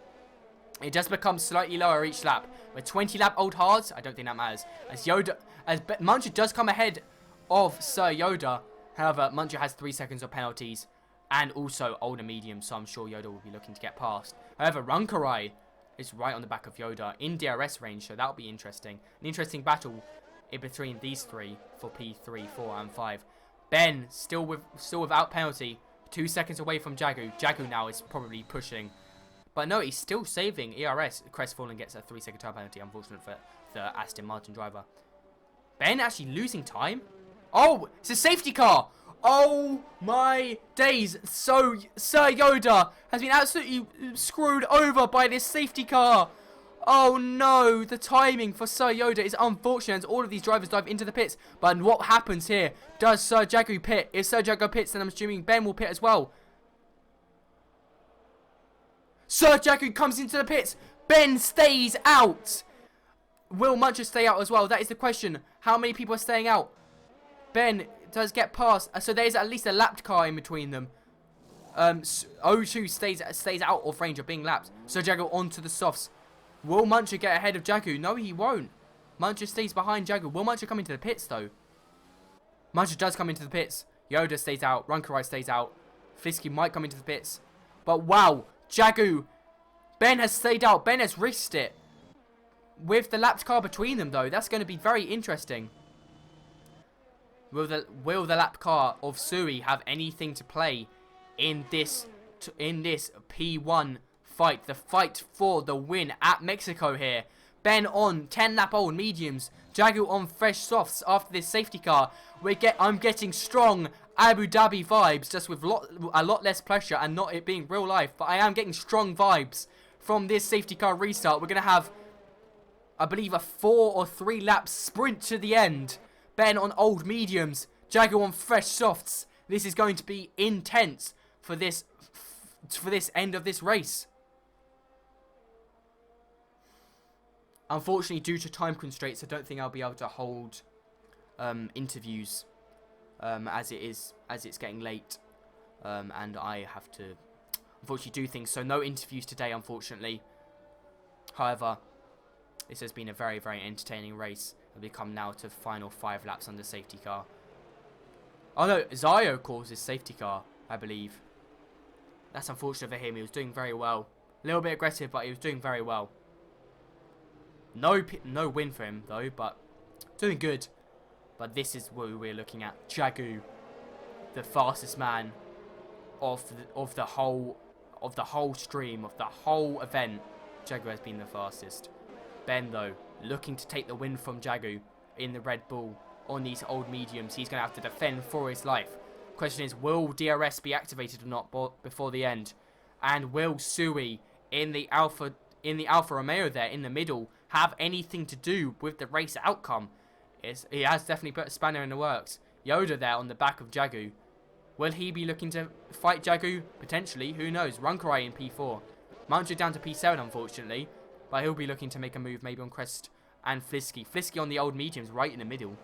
It just becomes slightly lower each lap. With 20 lap old hards, I don't think that matters. As Muncher does come ahead of Sir Yoda. However, Muncher has 3 seconds of penalties and also older medium, so I'm sure Yoda will be looking to get past. However, Runkarai is right on the back of Yoda in DRS range, so that'll be interesting. An interesting battle in between these 3 for P3, 4 and 5. Ben still without penalty, 2 seconds away from Jagu. Jagu now is probably pushing. But no, he's still saving ERS. Crestfallen gets a 3-second time penalty, unfortunate for the Aston Martin driver. Ben actually losing time? Oh, it's a safety car! Oh my days. So, Sir Yoda has been absolutely screwed over by this safety car. Oh no, the timing for Sir Yoda is unfortunate as all of these drivers dive into the pits. But what happens here? Does Sir Jagu pit? If Sir Jagu pits, then I'm assuming Ben will pit as well. Sir Jagu comes into the pits. Ben stays out. Will Muncher stay out as well? That is the question. How many people are staying out? Ben does get past. So there's at least a lapped car in between them. O2 stays out of range of being lapped. So Jagu onto the softs. Will Muncher get ahead of Jagu? No, he won't. Muncher stays behind Jagu. Will Muncher come into the pits, though? Muncher does come into the pits. Yoda stays out. Runkarai stays out. Fisky might come into the pits. But wow, Jagu. Ben has stayed out. Ben has risked it. With the lapped car between them, though, that's going to be very interesting. Will the lap car of Sui have anything to play in this P1 fight? The fight for the win at Mexico here. Ben on 10 lap old mediums. Jagu on fresh softs after this safety car. I'm getting strong Abu Dhabi vibes, just with a lot less pressure and not it being real life. But I am getting strong vibes from this safety car restart. We're going to have, I believe, a 4 or 3 lap sprint to the end. Ben on old mediums, Jagu on fresh softs. This is going to be intense for this end of this race. Unfortunately, due to time constraints, I don't think I'll be able to hold interviews as it's getting late, and I have to unfortunately do things. So no interviews today, unfortunately. However, this has been a very, very entertaining race. We come now to final 5 laps under safety car. Oh no, Zayo calls his safety car, I believe. That's unfortunate for him. He was doing very well. A little bit aggressive, but he was doing very well. No win for him though, but doing good. But this is what we're looking at. Jagu, the fastest man of the whole stream, of the whole event. Jagu has been the fastest. Ben though, looking to take the win from Jagu in the Red Bull on these old mediums. He's going to have to defend for his life. Question is, will DRS be activated or not before the end? And will Sui in the Alfa Romeo there in the middle have anything to do with the race outcome? He has definitely put a spanner in the works. Yoda there on the back of Jagu. Will he be looking to fight Jagu? Potentially, who knows? Runkarai in P4. Muncher down to P7 unfortunately. But he'll be looking to make a move maybe on Crest and Flisky. Flisky on the old mediums right in the middle.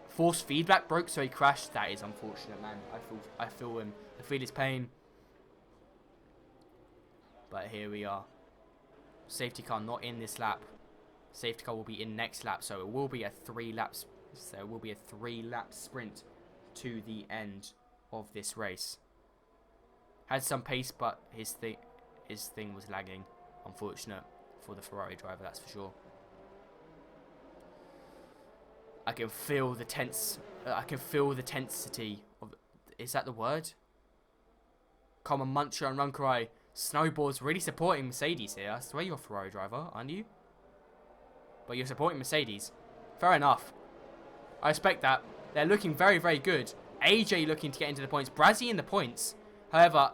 Force feedback broke, so he crashed. That is unfortunate, man. I feel him. I feel his pain. But here we are. Safety car not in this lap. Safety car will be in next lap, so it will be a 3 laps. So it will be a 3-lap sprint to the end of this race. Had some pace, but his thing was lagging. Unfortunate for the Ferrari driver, that's for sure. I can feel the tensity of. Is that the word? Come on, Muncher and Runkarai. Snowboard's really supporting Mercedes here. I swear you're a Ferrari driver, aren't you? But you're supporting Mercedes. Fair enough. I respect that. They're looking very, very good. AJ looking to get into the points. Brazzy in the points. However,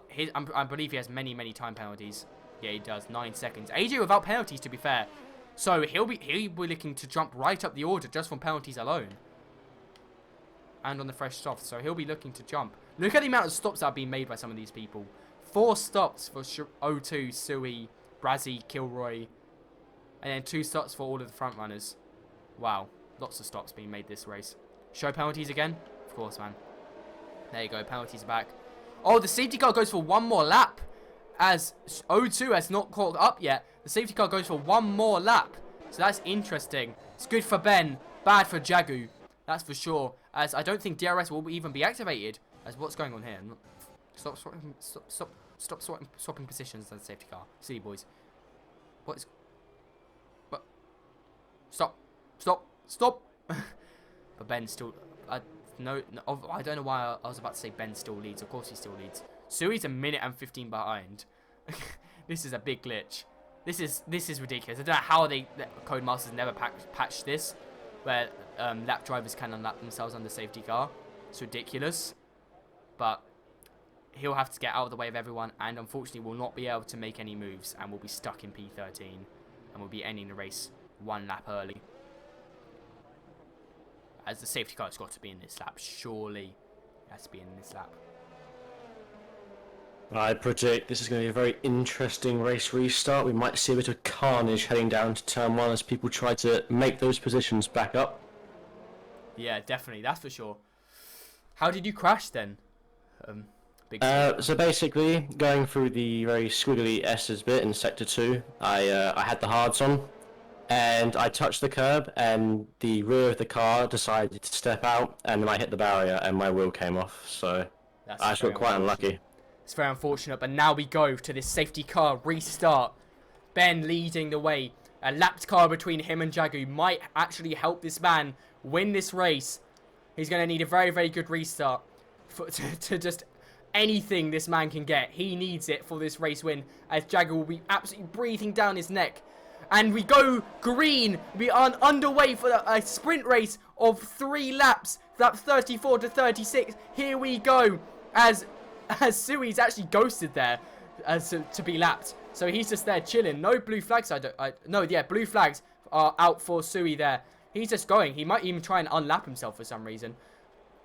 I believe he has many, many time penalties. Yeah, he does. 9 seconds. AJ without penalties, to be fair. So he'll be looking to jump right up the order just from penalties alone. And on the fresh stops. So he'll be looking to jump. Look at the amount of stops that are being made by some of these people. 4 stops for O2, Sui, Brazzy, Kilroy. And then 2 stops for all of the front runners. Wow. Lots of stops being made this race. Show penalties again? Of course, man. There you go. Penalties are back. Oh, the safety car goes for 1 more lap. As O2 has not caught up yet. The safety car goes for 1 more lap. So that's interesting. It's good for Ben. Bad for Jagu. That's for sure. As I don't think DRS will even be activated. As what's going on here? Stop swapping positions on the safety car. Silly boys. What is... What? Stop. But Ben still... No, I don't know why I was about to say Ben still leads. Of course he still leads. Sui's a minute and 15 behind. This is a big glitch. This is ridiculous. I don't know how the Codemasters never patched this, where lap drivers can unlap themselves on the safety car. It's ridiculous. But he'll have to get out of the way of everyone, and unfortunately will not be able to make any moves, and will be stuck in P13, and will be ending the race 1 lap early. As the safety car has got to be in this lap. Surely it has to be in this lap. I predict this is going to be a very interesting race restart. We might see a bit of carnage heading down to turn 1 as people try to make those positions back up. Yeah, definitely. That's for sure. How did you crash then? So basically, going through the very squiggly S's bit in Sector 2, I had the hards on. And I touched the curb, and the rear of the car decided to step out, and then I hit the barrier, and my wheel came off. So I just got quite unlucky. It's very unfortunate, but now we go to this safety car restart. Ben leading the way. A lapped car between him and Jagu might actually help this man win this race. He's going to need a very, very good restart to just anything this man can get. He needs it for this race win, as Jagu will be absolutely breathing down his neck. And we go green. We are underway for a sprint race of 3 laps. Lap 34 to 36. Here we go. As Sui's actually ghosted there to be lapped. So he's just there chilling. No blue flags. Blue flags are out for Sui there. He's just going. He might even try and unlap himself for some reason.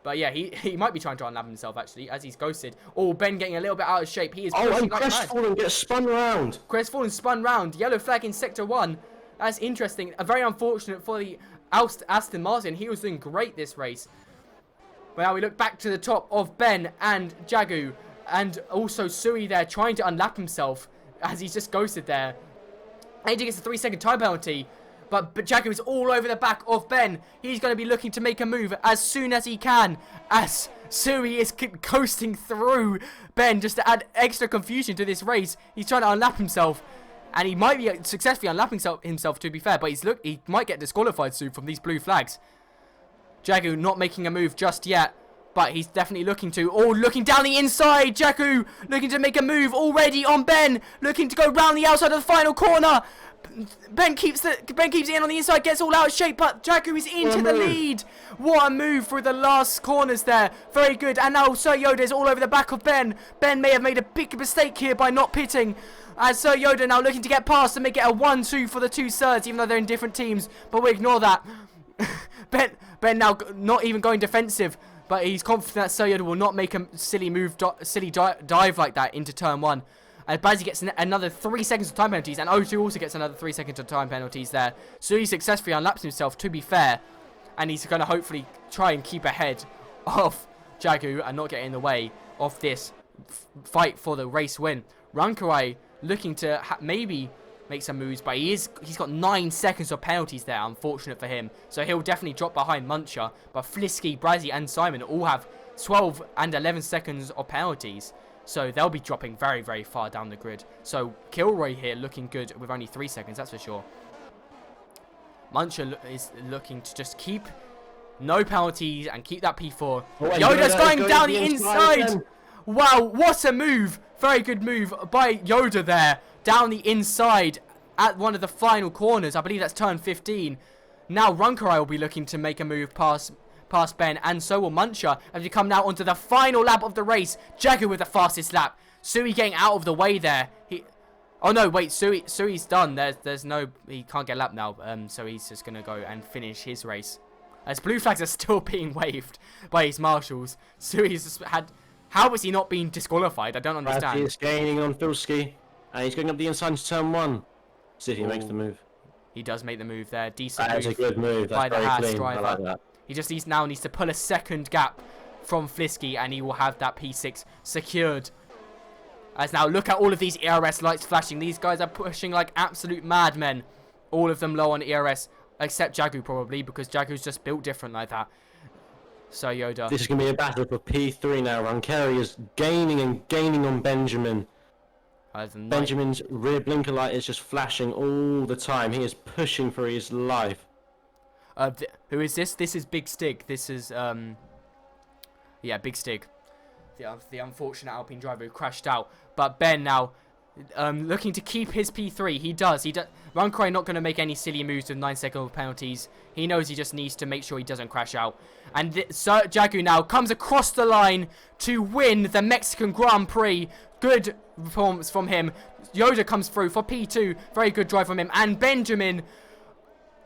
But yeah, he might be trying to unlap himself actually as he's ghosted. Oh, Ben getting a little bit out of shape. He is pushing and Crestfallen gets spun round. Crestfallen spun round. Yellow flag in Sector 1. That's interesting. Very unfortunate for the Aston Martin. He was doing great this race. But now we look back to the top of Ben and Jagu. And also Sui there trying to unlap himself as he's just ghosted there. AJ gets a 3-second time penalty. But Jagu is all over the back of Ben. He's going to be looking to make a move as soon as he can. As Sui is coasting through Ben just to add extra confusion to this race. He's trying to unlap himself. And he might be successfully unlapping himself, to be fair. But he might get disqualified soon from these blue flags. Jagu not making a move just yet. But he's definitely looking to. Oh, looking down the inside. Jagu looking to make a move already on Ben. Looking to go round the outside of the final corner. Ben keeps it in on the inside, gets all out of shape, but Jagu is into the lead. What a move through the last corners there. Very good. And now Sir Yoda is all over the back of Ben. Ben may have made a big mistake here by not pitting. As Sir Yoda now looking to get past and make it a 1-2 for the 2 Sirs, even though they're in different teams. But we ignore that. Ben now not even going defensive. But he's confident that Sir Yoda will not make a silly move, dive like that into turn 1. And Bazzi gets another 3 seconds of time penalties. And O2 also gets another 3 seconds of time penalties there. So he successfully unlaps himself, to be fair. And he's going to hopefully try and keep ahead of Jagu and not get in the way of this fight for the race win. Rankarai looking to maybe make some moves. But he's got 9 seconds of penalties there. Unfortunate for him. So he'll definitely drop behind Muncher. But Flisky, Brazzy and Simon all have 12 and 11 seconds of penalties. So they'll be dropping very, very far down the grid. So Kilroy here looking good with only 3 seconds, that's for sure. Muncher is looking to just keep no penalties and keep that P4. Oh, Yoda's going down the inside. Wow, what a move. Very good move by Yoda there. Down the inside at one of the final corners. I believe that's turn 15. Now Runkarai will be looking to make a move past past Ben, and so will Muncher as we come now onto the final lap of the race. Jagu with the fastest lap. Sui getting out of the way there. Oh no, wait, Sui's done. There's no, he can't get a lap now. So he's just gonna go and finish his race. As blue flags are still being waved by his marshals. Sui's had, how was he not being disqualified? I don't understand. He's gaining on Filski, and he's going up the inside to turn 1. See if he makes the move. He does make the move there. Decent That's move. a good move. That's by the very Haas clean. driver. I like that. He just needs to pull a second gap from Flisky, and he will have that P6 secured. As now, look at all of these ERS lights flashing. These guys are pushing like absolute madmen. All of them low on ERS, except Jagu probably, because Jagu's just built different like that. So Yoda. This is going to be a battle for P3 now. Rankeri is gaining and gaining on Benjamin. Benjamin's rear blinker light is just flashing all the time. He is pushing for his life. Who is this? This is Big Stig. This is, yeah, Big Stig. The unfortunate Alpine driver who crashed out. But Ben now, looking to keep his P3. He does. Rankeri not going to make any silly moves with 9-second penalties. He knows he just needs to make sure he doesn't crash out. And Jagu now comes across the line to win the Mexican Grand Prix. Good performance from him. Yoda comes through for P2. Very good drive from him. And Benjamin,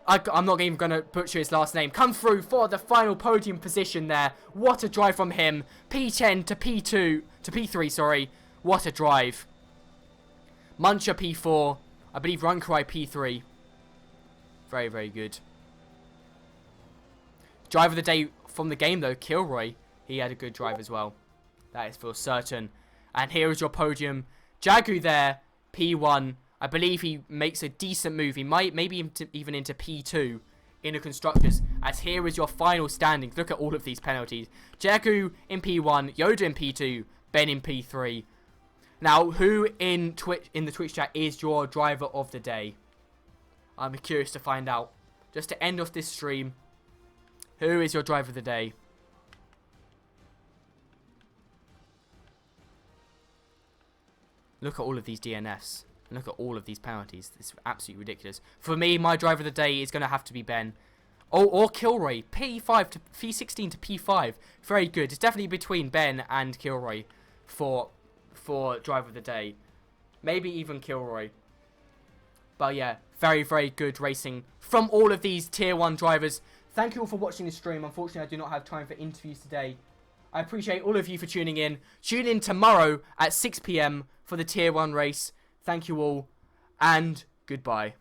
I'm not even going to butcher his last name, come through for the final podium position there. What a drive from him. P10 to P3, sorry. What a drive. Muncher P4. I believe Rankeri P3. Very, very good. Driver of the day from the game, though, Kilroy. He had a good drive as well. That is for certain. And here is your podium. Jagu there, P1. I believe he makes a decent move. He might, maybe even into P2 in the Constructors. As here is your final standings. Look at all of these penalties. Jagu in P1, Yoda in P2, Ben in P3. Now, who in the Twitch chat is your driver of the day? I'm curious to find out. Just to end off this stream, who is your driver of the day? Look at all of these DNFs. And look at all of these penalties. It's absolutely ridiculous. For me, my driver of the day is going to have to be Ben. Oh, or Kilroy. P5 to P16 to P5. Very good. It's definitely between Ben and Kilroy for driver of the day. Maybe even Kilroy. But yeah, very, very good racing from all of these Tier 1 drivers. Thank you all for watching this stream. Unfortunately, I do not have time for interviews today. I appreciate all of you for tuning in. Tune in tomorrow at 6 PM for the Tier 1 race. Thank you all, and goodbye.